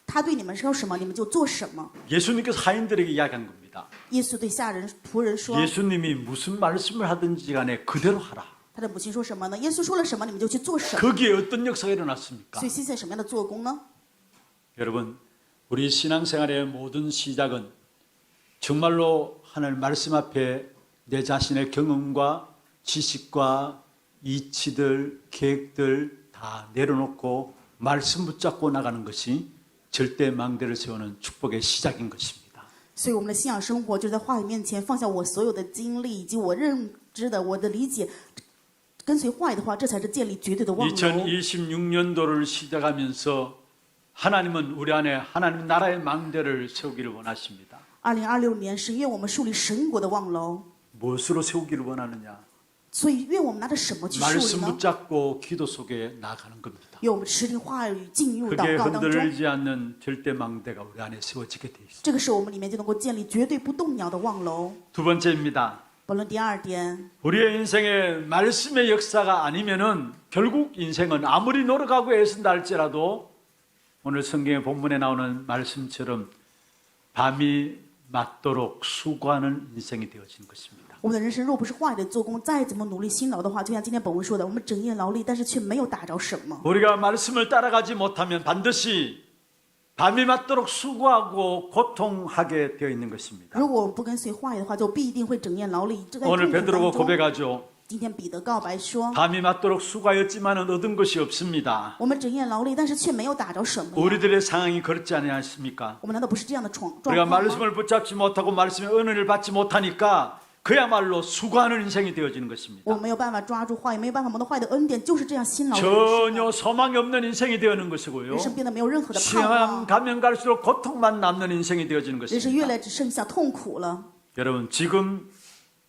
他对你们说什么，你们就做什么。 예수님께서 하인들에게 이야기한 겁니다. ”耶稣对下人仆人说 예수님이 무슨 말씀을 하든지 간에 그대로 하라. 他的母亲说什么呢？耶稣说了什么，你们就去做什么。 거기에 어떤 역사가 일어났습니까? 所以现在什么样的做工呢？ 여러분, 우리 신앙생활의 모든 시작은 정말로 하나님 말씀 앞에 내 자신의 경험과 지식과 이치들, 계획들 다 내려놓고 말씀 붙잡고 나가는 것이 절대 망대를 세우는 축복의 시작인 것입니다. 所以我们的信仰生活就是在话语面前放下我所有的经历以及我认知的、我的理解，跟随话语的话，这才是建立绝对的望楼。 2026년도를 시작하면서 하나님은 우리 안에 하나님 나라의 망대를 세우기를 원하십니다. 2026年是愿我们树立神国的望楼， 무엇으로 세우기를 원하느냐? 所以愿我们拿着什么去树 말씀 立呢？ 붙잡고 기도 속에 나가는 겁니다. 愿我们持定话语进入 그게 祷告当中， 흔들리지 않는 절대 망대가 우리 안에 세워지게 돼 있습니다. 这个时候我们里面就能够建立绝对不动摇的望楼。 두 번째입니다. 本论第二点， 우리의 인생에 말씀의 역사가 아니면은 결국 인생은 아무리 노력하고 애쓴다 할지라도 오늘 성경의 본문에 나오는 말씀처럼 밤이 맞도록 수고하는 인생이 되어지는 것입니다. 我们的人生若不是话语的做工，再怎么努力辛劳的话，就像今天本文说的，我们整夜劳力，但是却没有打着什么。 우리가 말씀을 따라가지 못하면 반드시 밤이 맞도록 수고하고 고통하게 되어 있는 것입니다. 如果我们不跟随话语的话，就必定会整夜劳力。这在 오늘 痛苦 베드로가 当中， 고백하죠. 今天彼得告白说， 밤이 맞도록 수고하였지만은 얻은 것이 없습니다. 我们整夜劳力，但是却没有打着什么呀。 우리들의 상황이 그렇지 않습니까? 我们难道不是这样的状 우리가 况吗？ 말씀을 붙잡지 못하고 말씀의 은혜를 받지 못하니까 그야말로 수고하는 인생이 되어지는 我 것입니다. 没有办法抓住话语，没有办法蒙到话语的恩典，就是这样辛劳的人生 전혀 소망이 없는 인생이 되어는 것이고요. 人生变得没有任何的盼 시간 望， 가면 갈수록 고통만 남는 인생이 되어지는 人生越 것입니다. 来只剩下痛苦了。 여러분 지금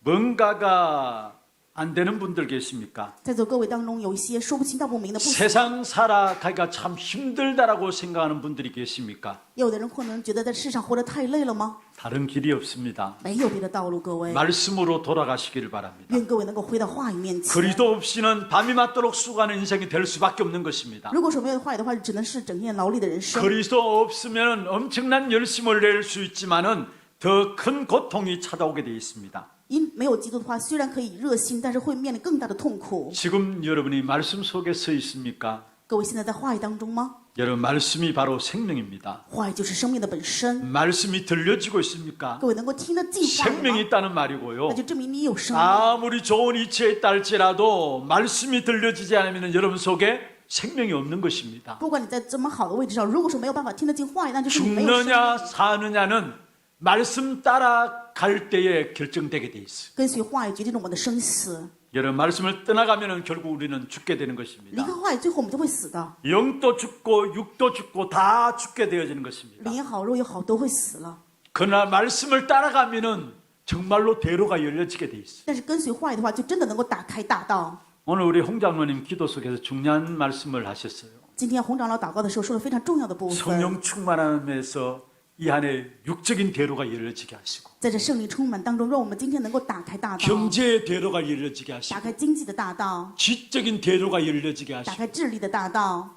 뭔가가 안 되는 분들 계십니까? 在座各位当中，有一些说不清道不明的不， 세상 살아가기가 참 힘들다라고 생각하는 분들이 계십니까? 有的人可能觉得在世上活得太累了吗？ 다른 길이 없습니다. 没有别的道路，各位， 말씀으로 돌아가시기를 바랍니다. 愿各位能够回到话语面前。 그리스도 없이는 밤이 맞도록 수고하는 인생이 될 수밖에 없는 것입니다. 如果说没有话语的话，只能是整夜劳力的人生。 그리스도 없으면 엄청난 열심을 낼 수 있지만은 더 큰 고통이 찾아오게 되어 있습니다. 因没有基督的话，虽然可以热心，但是会面临更大的痛苦。 지금 여러분이 말씀 속에 서 있습니까? 各位现在在话语当中吗？ 여러분 말씀이 바로 생명입니다. 话语就是生命的本身。 말씀이 들려지고 있습니까? 各位能够听得进话语 생명이 吗？ 있다는 말이고요. 那就证明你有生命。 아무리 좋은 이치에 있다 할지라도 말씀이 들려지지 않으면 여러분 속에 생명이 없는 것입니다. 不管你在这么好的位置上，如果说没有办法听得进话语，那就是你没有生命。 죽느냐 사느냐는 말씀 따라갈 때에 결정되게 돼 있어요. 跟随话语决定了我们的生死。 여러분 말씀을 떠나가면 결국 우리는 죽게 되는 离 것입니다. 开话语，最后我们就会死的。 영도 죽고 육도 죽고 다 죽게 되어지는 것입니다. 灵也好，肉也好，都会死了。 그러나 말씀을 따라가면은 정말로 대로가 열려지게 돼 있어요. 但是跟随话语的话，就真的能够打开大道。 오늘 우리 홍 장로님 기도 속에서 중요한 말씀을 하셨어요. 今天洪长老祷告的时候说了非常重要的部分， 성령 충만함에서 이 안에 육적인 대로가 열려지게 하시고 在这圣灵充满当中，让我们今天能够打开大道， 경제의 대로가 열려지게 打 하시고 开经济的大道， 지적인 대로가 열려지게 打 하시고 开智力的大道。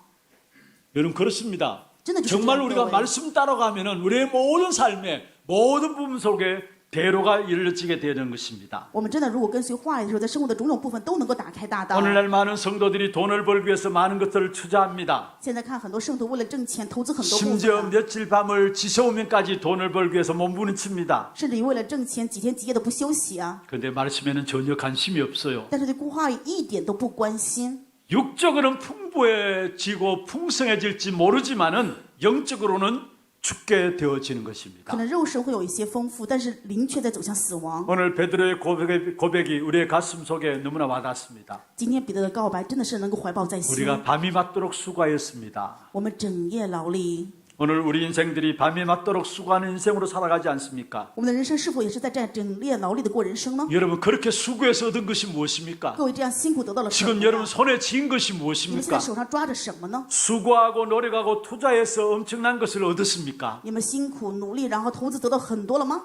여러분 그렇습니다. 真的就是这 정말 样。 우리가 各位 말씀 따라가면은 우리의 모든 삶의 모든 부분 속에 대로가 이루어지게 되는 것입니다. 我们真的如果跟随话语的时候，在生活的种种部分都能够打开大道。 오늘날 많은 성도들이 돈을 벌기 위해서 많은 것들을 투자합니다. 现在看很多圣徒为了挣钱，投资很多部 심지어 分啊， 며칠 밤을 지새우면까지 돈을 벌기 위해서 몸부림칩니다. 甚至于为了挣钱，几天几夜都不休息啊。 그런데 말씀에는 전혀 관심이 없어요. 但是对话语一点都不关心。 육적으로는 풍부해지고 풍성해질지 모르지만은 영적으로는 죽게 되어지는 可 것입니다. 能肉身会有一些丰富，但是灵却在走向死亡。 오늘 베드로의 고백이 우리의 가슴 속에 너무나 와닿습니다. 今天彼得的告白真的是能够怀抱在心。 우리가 밤이 맞도록 수고하였습니다. 我们整夜劳力， 오늘 우리 인생들이 밤이 맞도록 수고하는 인생으로 살아가지 않습니까? 我们的人生是否也是在这样整夜劳力的过人生呢？ 여러분 그렇게 수고해서 얻은 것이 무엇입니까? 各位这样辛苦得到了什 지금 么 여러분 呢？ 손에 쥔 것이 你们现 무엇입니까? 在手上抓着什么呢？ 수고하고 노력하고 투자해서 엄청난 것을 얻었습니까? 你们辛苦努力，然后投资得到很多了吗？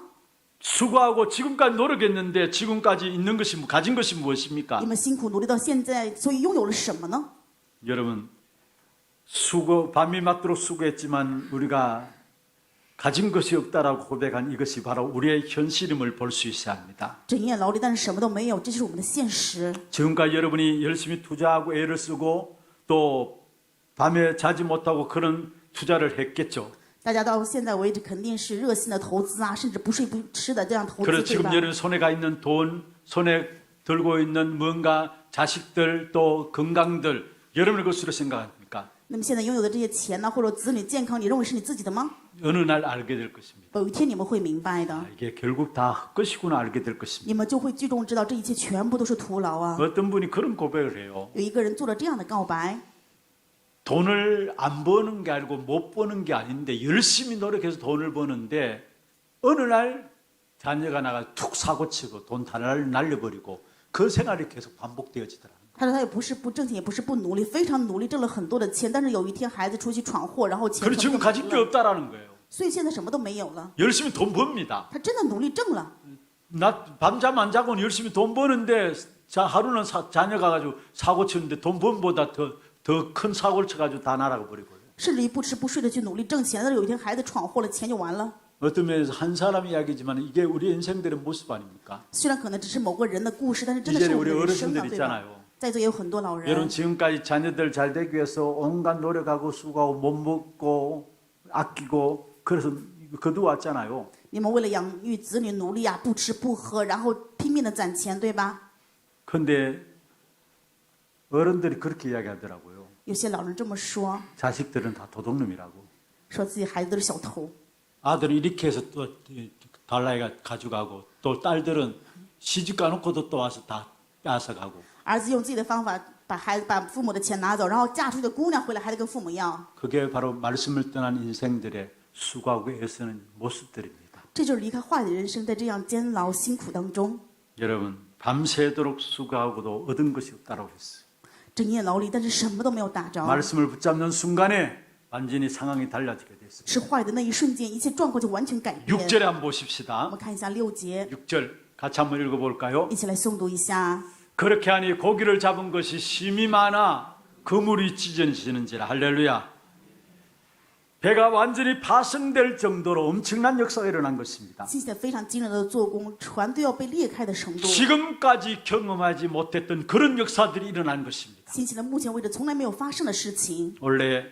수고하고 지금까지 노력했는데 지금까지 있는 것이 가진 것이 무엇입니까? 你们辛苦努力到现在，所以拥有了什么呢？ 여러분 밤이 맞도록 수고했지만 우리가 가진 것이 없다라고 고백한 이것이 바로 우리의 현실임을 볼 수 있어야 합니다. 整夜劳力，但是什么都没有，这就是我们的现实。 지금까지 여러분이 열심히 투자하고 애를 쓰고 또 밤에 자지 못하고 그런 투자를 했겠죠. 大家到现在为止肯定是热心的投资啊，甚至不睡不吃的这样投资， 그래서 对 지금 吧？ 여러분 손에 가 있는 돈, 손에 들고 있는 뭔가 자식들 또 건강들 여러분의 것으로 생각합니까? 那么现在拥有的这些钱呢，或者子女健康，你认为是你自己的吗？ 어느 날 알게 될 것입니다. 有一天你们会明白的， 아, 이게 결국 다 헛것이구나 알게 될 것입니다. 你们就会最终知道这一切全部都是徒劳啊。 어떤 분이 그런 고백을 해요. 有一个人做了这样的告白， 돈을 안 버는 게 아니고 못 버는 게 아닌데 열심히 노력해서 돈을 버는데 어느 날 자녀가 나가 툭 사고치고 돈 다 날려버리고 그 생활이 계속 반복되어지더라. 他说他也不是不挣钱，也不是不努力，非常努力挣了很多的钱，但是有一天孩子出去闯祸，然后钱 그리고 全部 지금 都 가진 没 게 了， 없다라는 거예요. 所以现在什么都没有了。 열심히 돈 법니다. 他真的努力挣了， 밤잠 안 자고는 열심히 돈 버는데 하루는 자녀가 가지고 사고 치는데 돈 번보다 더 큰 사고를 쳐가지고 다 날아가 버리고요. 甚至于不吃不睡的去努力挣钱，但是有一天孩子闯祸了，钱就完了。 어떤 면에서 한 사람 이야기지만 이게 우리 인생들의 모습 아닙니까? 虽然可能只是某个人的故事，但是真的 이제 是我 우리 们的人生 어르신들 啊，对吧？ 있잖아요. 在座也有很多老人 여러분 ， 지금까지 자녀들 잘 되기 위해서 온갖 노력하고 수고하고 못 먹고 아끼고 그래서 거두왔잖아요. 你们为了养育子女努力啊，不吃不喝，然后拼命的攒钱，对吧？ 그런데 어른들이 그렇게 이야기하더라고요. 有些老人这么说， 자식들은 다 도둑놈이라고. 说自己孩子都是小偷。 아들은 이렇게 해서 또 달라이가 가져가고 또 딸들은 시집 가놓고도 또 와서 다 뺏어가고. 儿子用自己的方法把父母的钱拿走，然后嫁出去的姑娘回来还得跟父母要， 그게 바로 말씀을 떠난 인생들의 수고하고 애쓰는 모습들입니다. 这就是离开话语的人生，在这样煎熬辛苦当中， 여러분 밤새도록 수고하고도 얻은 것이 없다고 했어요. 整夜劳力，但是什么都没有打着。 말씀을 붙잡는 순간에 완전히 상황이 달라지게 됐습니다. 是话语的那一瞬间，一切状况就完全改变。 6절에 한번 我 보십시다. 们看一下6节， 6절 같이 한번 읽어볼까요? 一起来诵读一下。 그렇게 하니 고기를 잡은 것이 심히 많아 그물이 찢어지는지라. 할렐루야. 배가 완전히 파손될 정도로 엄청난 역사가 일어난 것입니다. 信息的非常惊人的做工，船都要被裂开的程度。 지금까지 경험하지 못했던 그런 역사들이 일어난 것입니다. 兴起了目前为止从来没有发生的事情。 원래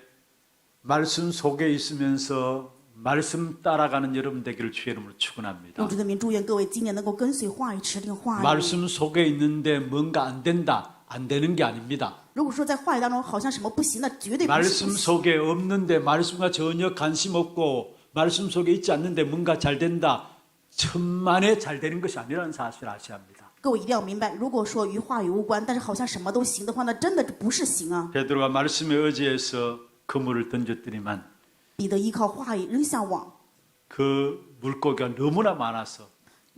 말씀 속에 있으면서 말씀 따라가는 여러분 되기를 주의 이름으로 축원합니다. 用主的名祝愿各位今年能够跟随话语，持定话语。 말씀 속에 있는데 뭔가 안 된다, 안 되는 게 아닙니다. 如果说在话语当中好像什么不行，那绝对不是 말씀 不行。 속에 없는데 말씀과 전혀 관심 없고 말씀 속에 있지 않는데 뭔가 잘 된다. 천만에 잘 되는 것이 아니라는 사실을 아셔야 합니다. 各位一定要明白，如果说与话语无关，但是好像什么都行的话，那真的不是行啊。 베드로가 말씀에 의지해서 그물을 던졌더니만 彼得依靠话语扔下网， 그 물고기가 너무나 많아서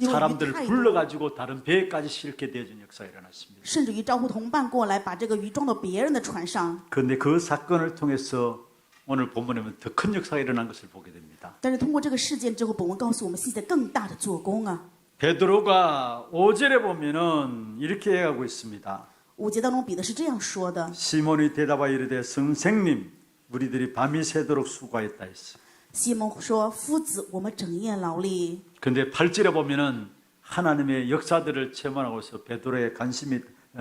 사람들을 불러가지고 다른 배에까지 실게 되어준 역사가 일어났습니다. 甚至于招呼同伴过来，把这个鱼装到别人的船上。 그런데 그 사건을 통해서 오늘 본문에 보면 더 큰 역사가 일어난 것을 보게 됩니다. 但是通过这个事件之后，本文告诉我们，现在更大的做工啊。 베드로가 5절에 보면은 이렇게 얘기하고 있습니다. 5节当中，彼得是这样说的： 시몬이 대답하여 이르되 선생님 우리들이 밤이 새도록 수고했다 했어요. 西蒙说：“夫子，我们整夜劳力。 근데 8절에 보면은 하나님의 역사들을 체험하고 있어 베드로의 관심이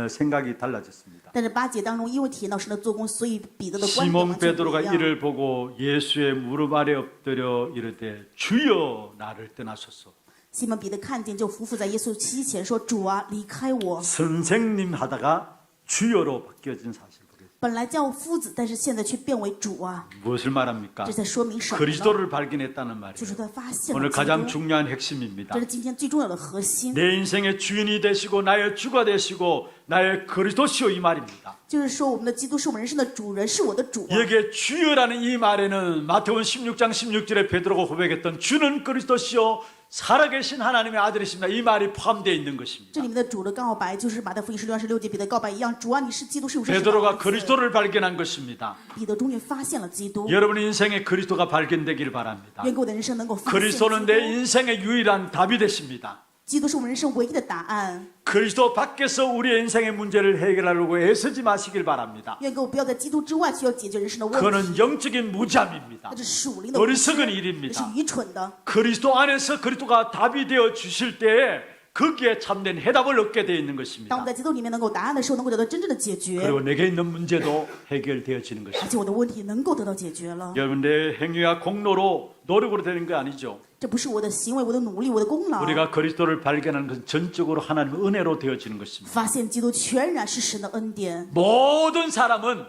생각이 달라졌습니다. 但是8节当中，因为体验到神的做工，所以彼得的观点 시몬 完全不 베드로가 一样。 이를 보고 예수의 무릎 아래 엎드려 이르되 주여 나를 떠나소서. 西门彼得看见，就匍匐在耶稣膝前说：“主啊，离开我！ 선생님 하다가 주여로 바뀌어진 사실. 本来叫夫子，但是现在却变为主啊！ 무엇을 말합니까? 这在说明什么呢？ 그리스도를 발견했다는 就是 말이에요. 他发现了 오늘 基 가장 督， 중요한 핵심입니다. 这是今天最重要的核心。 내 인생의 주인이 되시고 나의 주가 되시고 나의 그리스도시요 이 말입니다. 就是说，我们的基督是我们人生的主人，是我的主啊！ 여기에 주여라는 이 말에는 마태복음 16장 16절에 베드로가 고백했던 주는 그리스도시요 살아계신 하나님의 아들이십니다. 이 말이 포함되어 있는 这 것입니다. 里面的主的告白，就是马太福音16章16节彼得告白一样：“主啊，你是基督，是我生神的 베드로가 儿子。 그리스도를 발견한 것입니다. 彼得终于发现了基督， 여러분의 인생에 그리스도가 발견되기를 바랍니다. 愿给我的人生能够发现基 그리스도는 내 督。 인생의 유일한 답이 되십니다. 基督是我们人生唯一的答案。 그리스도 밖에서 우리의 인생의 문제를 해결하려고 애쓰지 마시길 바랍니다. 愿各位不要在基督之外去要解决人生的问题， 그거는 영적인 무지함입니다. 那是属灵的无知， 어리석은 那是 일입니다. 愚蠢的。 그리스도 안에서 그리스도가 답이 되어 주실 때에 거기에 참된 해답을 얻게 되어 있는 当我 것입니다. 们在基督里面能够答案的时候，能够得到真正的解决， 그리고 내게 있는 문제도 해결되어지는 而 것입니다. 且我的问题能够得到解决了。 여러분 내 행위와 공로로 노력으로 되는 거 아니죠. 这不是我的行为、我的努力、我的功劳。 우리가 그리스도를 발견하는 것은 전적으로 하나님의 은혜로 되어지는 것입니다. 发现基督全然是神的恩典， 모든 사람은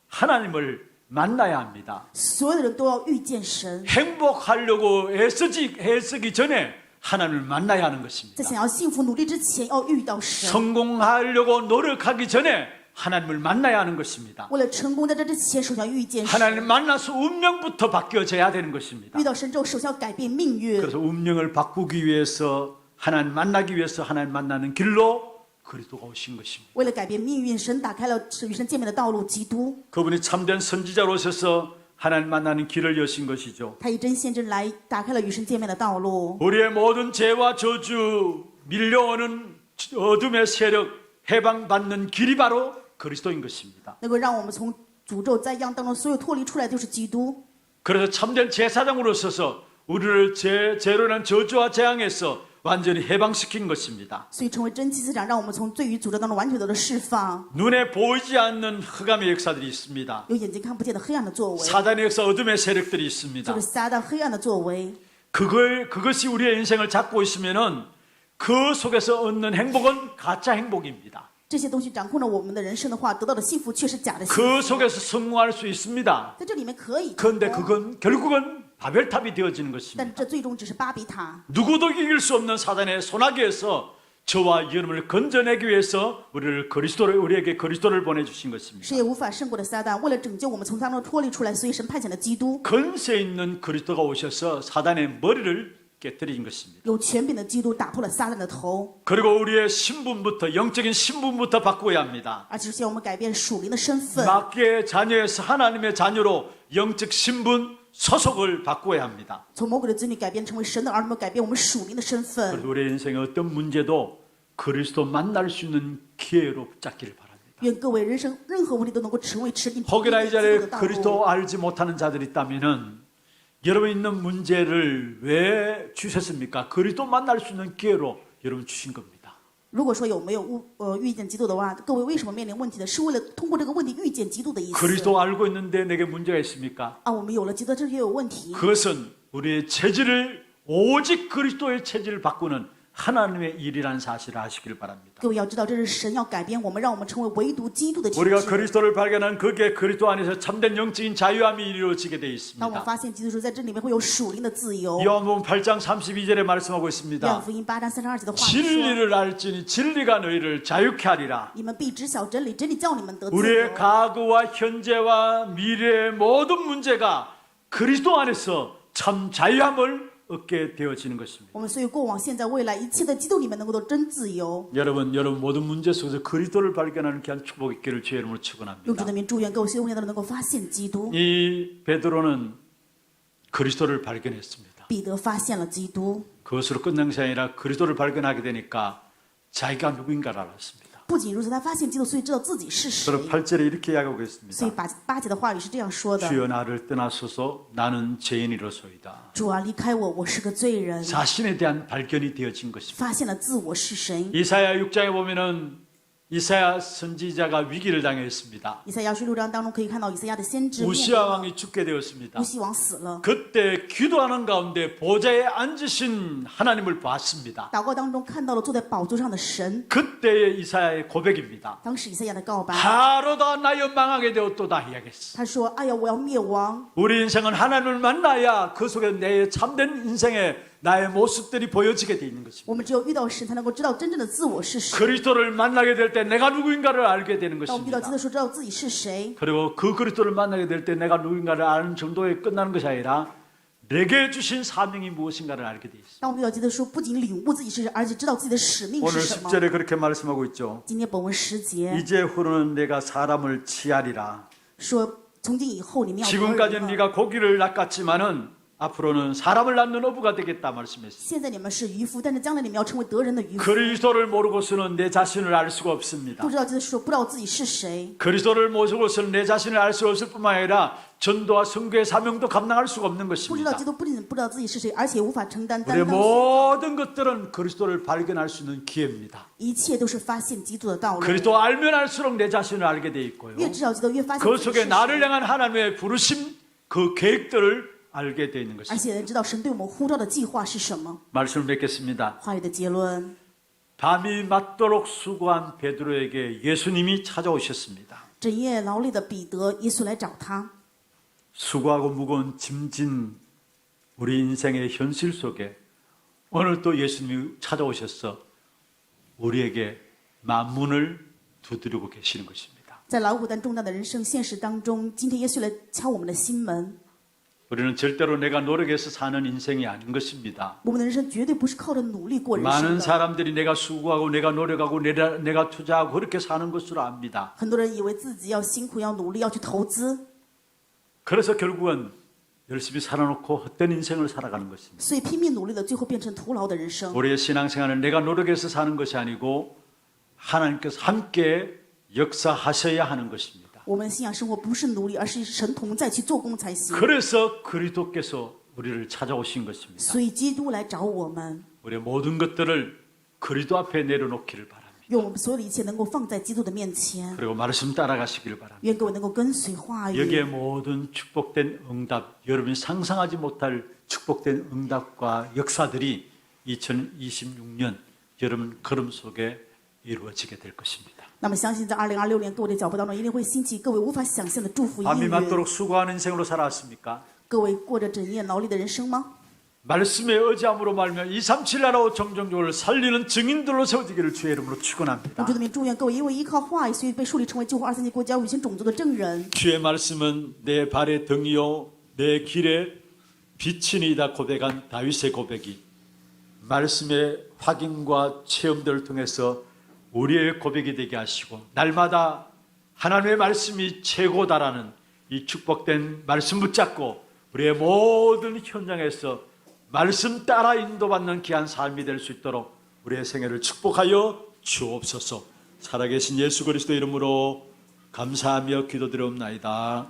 하나님을 만나야 합니다. 所有的人都要遇见神。 행복하려고 애쓰기 전에 하나님을 만나야 하는 在 것입니다. 想要幸福努力之前，要遇到神。 성공하려고 노력하기 전에 하나님을 만나야 하는 것입니다. 为了成功，在这之前，首先要遇见神。 하나님을 만나서 운명부터 바뀌어져야 되는 것입니다. 遇到神之后，首先要改变命运。 그래서 운명을 바꾸기 위해서 하나님 만나기 위해서 하나님 만나는 길로 그리스도가 오신 것입니다. 为了改变命运，神打开了与神见面的道路——基督。 그분이 참된 선지자로 오셔서 하나님 만나는 길을 여신 것이죠. 他以真先知来打开了与神见面的道路。 우리의 모든 죄와 저주, 밀려오는 어둠의 세력 해방받는 길이 바로 그리스도인 것입니다. 能够让我们从诅咒灾殃当中所有脱离出来，就是基督。 그래서 참된 제사장으로 서서 우리를 죄로 인한 저주와 재앙에서 완전히 해방시킨 것입니다. 所以成为真祭司长，让我们从罪与诅咒当中完全得到释放。 눈에 보이지 않는 흑암의 역사들이 있습니다. 有眼睛看不见的黑暗的作为， 사단의 역사, 어둠의 세력들이 就 있습니다. 是撒旦黑暗的作为。 그것이 우리의 인생을 잡고 있으면은 그 속에서 얻는 행복은 가짜 행복입니다. 这些东西掌控着我们的人生的话，得到的幸福却是假的幸福。 그 속에서 성공할 수 있습니다. 在这里面可以， 그런데 그건 결국은 바벨탑이 되어지는 但 것입니다. 这最终只是巴比塔。 누구도 이길 수 없는 사단의 소나기에서 저와 여러분을 건져내기 위해서 우리에게 그리스도를 보내주신 것입니다. 谁也无法胜过的撒旦，为了拯救我们从当中脱离出来，所以神派遣了基督。 권세 있는 그리스도가 오셔서 사단의 머리를 깨뜨린 것입니다. 有权柄的基督打破了撒旦的头， 그리고 우리의 신분부터 영적인 신분부터 바꾸어야 합니다. 而且是需要我们改变属灵的身份， 마귀의 자녀에서 하나님의 자녀로 영적 신분 소속을 바꾸어야 합니다. 从魔鬼的子女改变成为神的儿女，改变我们属灵的身份。 그래서 우리의 인생의 어떤 문제도 그리스도 만날 수 있는 기회로 붙잡기를 바랍니다. 愿各位人生任何问题都能够成为持定 혹여나 이 基督 자리에 的道路。 그리스도 알지 못하는 자들이 있다면은 여러분 있는 문제를 왜 주셨습니까? 그리스도 만날 수 있는 기회로 여러분 주신 겁니다. 如果说有没有遇见基督的话，各位为什么面临问题呢？是为了通过这个问题遇见基督的意思。 그리스도 알고 있는데 내게 문제가 있습니까? 啊，我们有了基督，这也有问题。 그것은 우리의 체질을 오직 그리스도의 체질을 바꾸는 하나님의 일이라는 사실을 아시길 바랍니다. 各位要知道，这是神要改变我们，让我们成为唯独基督的体 우리가 质。 그리스도를 발견한 거기에 그리스도 안에서 참된 영적인 자유함이 이루어지게 되어 当我们 있습니다. 发现基督时，在这里面会有属灵的自由。 요한복음 8장 32절에 말씀하고 约翰 있습니다. 福音8章32节的话说： 진리를 알지니 진리가 너희를 자유케 하리라. 你们必知晓真理，真理叫你们得自 우리의 由。 과거와 현재와 미래의 모든 문제가 그리스도 안에서 참 자유함을 얻게 되어지는 것입니다. 我们所有过往、现在、未来一切在基督里面能够得真自由。 여러분 모든 문제 속에서 그리스도를 발견하는 귀한 축복의 있기를 주의 이름으로 用主 축원합니다. 的名祝愿各位所有问题都能够发现基督。 이 베드로는 그리스도를 발견했습니다. 彼得发现了基督， 그것으로 끝난 것이 아니라 그리스도를 발견하게 되니까 자기가 누구인가를 알았습니다. 不仅如此，他发现基督，所以知道自己是谁。 그럼 8절에 이렇게 이야기하고 所以 있습니다. 8节的话语是这样说的： 주여 나를 떠나소서 나는 죄인이로소이다. 主啊，离开我，我是个罪人。 자신에 대한 발견이 되어진 것입니다. 发现了自我是谁。 이사야 6장에 보면은 이사야 선지자가 위기를 당했습니다. 以赛亚书6章当中可以看到以赛亚的先知 우시아 왕이 죽게 되었습니다. 乌西王死了。 그때 기도하는 가운데 보좌에 앉으신 하나님을 봤습니다. 祷告当中看到了坐在宝座上的神。 그때의 이사야의 고백입니다. 当时以赛亚的告白， 바로다 나여 망하게 되었도다 이야기했어. 他说：“哎呀，我要灭亡。 우리 인생은 하나님을 만나야 그 속에 내 참된 인생의 나의 모습들이 보여지게 돼 있는 것입니다. 我们只有遇到神，才能够知道真正的自我是谁。 그리스도를 만나게 될 때 내가 누구인가를 알게 되는 当我们遇到基 것입니다. 督的时候，知道自己是谁。 그리고 그 그리스도를 만나게 될 때 내가 누구인가를 아는 정도에 끝나는 것이 아니라 내게 주신 사명이 무엇인가를 알게 돼 있습니다. 当我们遇到基督的时候，不仅领悟自己是谁，而且知道自己的使命 오늘 是什么。 10절에 그렇게 말씀하고 있죠. 今天本文10节 이제 후로는 내가 사람을 치하리라. 说：“从今以后，你们要得人 지금까지는 了。 네가 고기를 낚았지만은 앞으로는 사람을 낳는 어부가 되겠다 말씀했어요. 现在你们是渔夫，但是将来你们要成为得人的渔夫。 그리스도를 모르고서는 내 자신을 알 수가 없습니다. 不知道基督说，不知道自己是谁。 그리스도를 모르고서는 내 자신을 알 수 없을 뿐만 아니라 전도와 선교의 사명도 감당할 수가 없는 不知道 것입니다. 基督不仅不知道自己是谁，而且无法承担 우리의 担当。 모든 것들은 그리스도를 발견할 수 있는 기회입니다. 一切都是发现基督的道路。 그리스도 알면 알수록 내 자신을 알게 돼 있고요. 越知道基督，越发现 그 自己 속에 是 나를 谁。 향한 하나님의 부르심 그 계획들을 알게 돼 있는 而 것입니다. 且知道神对我们呼召的计划是什么。 말씀을 맺겠습니다. 话语的结论： 밤이 맞도록 수고한 베드로에게 예수님이 찾아오셨습니다. 整夜劳力的彼得，耶稣来找他。 수고하고 무거운 짐진 우리 인생의 현실 속에 오늘 또 예수님이 찾아오셔서 우리에게 만문을 두드리고 계시는 것입니다. 在劳苦但重大的人生现实当中，今天耶稣来敲我们的心门。 우리는 절대로 내가 노력해서 사는 인생이 아닌 것입니다. 我们的人生绝对不是靠着努力过人 많은 生的。 사람들이 내가 수고하고 내가 노력하고 내가 투자하고 그렇게 사는 것으로 압니다. 很多人以为自己要辛苦、要努力、要去投资， 그래서 결국은 열심히 살아놓고 헛된 인생을 살아가는 것입니다. 所以拼命努力的，最后变成徒劳的人生。 우리의 신앙생활은 내가 노력해서 사는 것이 아니고 하나님께서 함께 역사하셔야 하는 것입니다. 我们信仰生活不是努力，而是神同在去做工才行。 그래서 그리스도께서 우리를 찾아오신 것입니다. 所以基督来找我们， 우리의 모든 것들을 그리스도 앞에 내려놓기를 바랍니다. 愿我们所有的一切能够放在基督的面前， 그리고 말씀 따라가시기를 바랍니다. 愿各位能够跟随话 여기에 语。 모든 축복된 응답, 여러분이 상상하지 못할 축복된 응답과 역사들이 2026년 여러분 걸음 속에 이루어지게 될 것입니다. 那么，相信在2026年各位的脚步当中，一定会兴起各位无法想象的祝福 밤이 应允。 맞도록 수고하는 인생으로 살아왔습니까? 各位过着整夜劳力的人生吗？ 말씀의 의지함으로 말며 237 나라와 정정족을 살리는 증인들로 세워지기를 주의 이름으로 用 축원합니다. 主的名祝愿各位，因为依靠话语，所以被树立成为救活2、3级国家五星种族的证人。 주의 말씀은 내 발의 등이요 내 길의 빛이니이다 고백한 다윗의 고백이 말씀의 확인과 체험들을 통해서 우리의 고백이 되게 하시고 날마다 하나님의 말씀이 최고다라는 이 축복된 말씀 붙잡고 우리의 모든 현장에서 말씀 따라 인도받는 귀한 삶이 될 수 있도록 우리의 생애를 축복하여 주옵소서. 살아계신 예수 그리스도 이름으로 감사하며 기도드리옵나이다.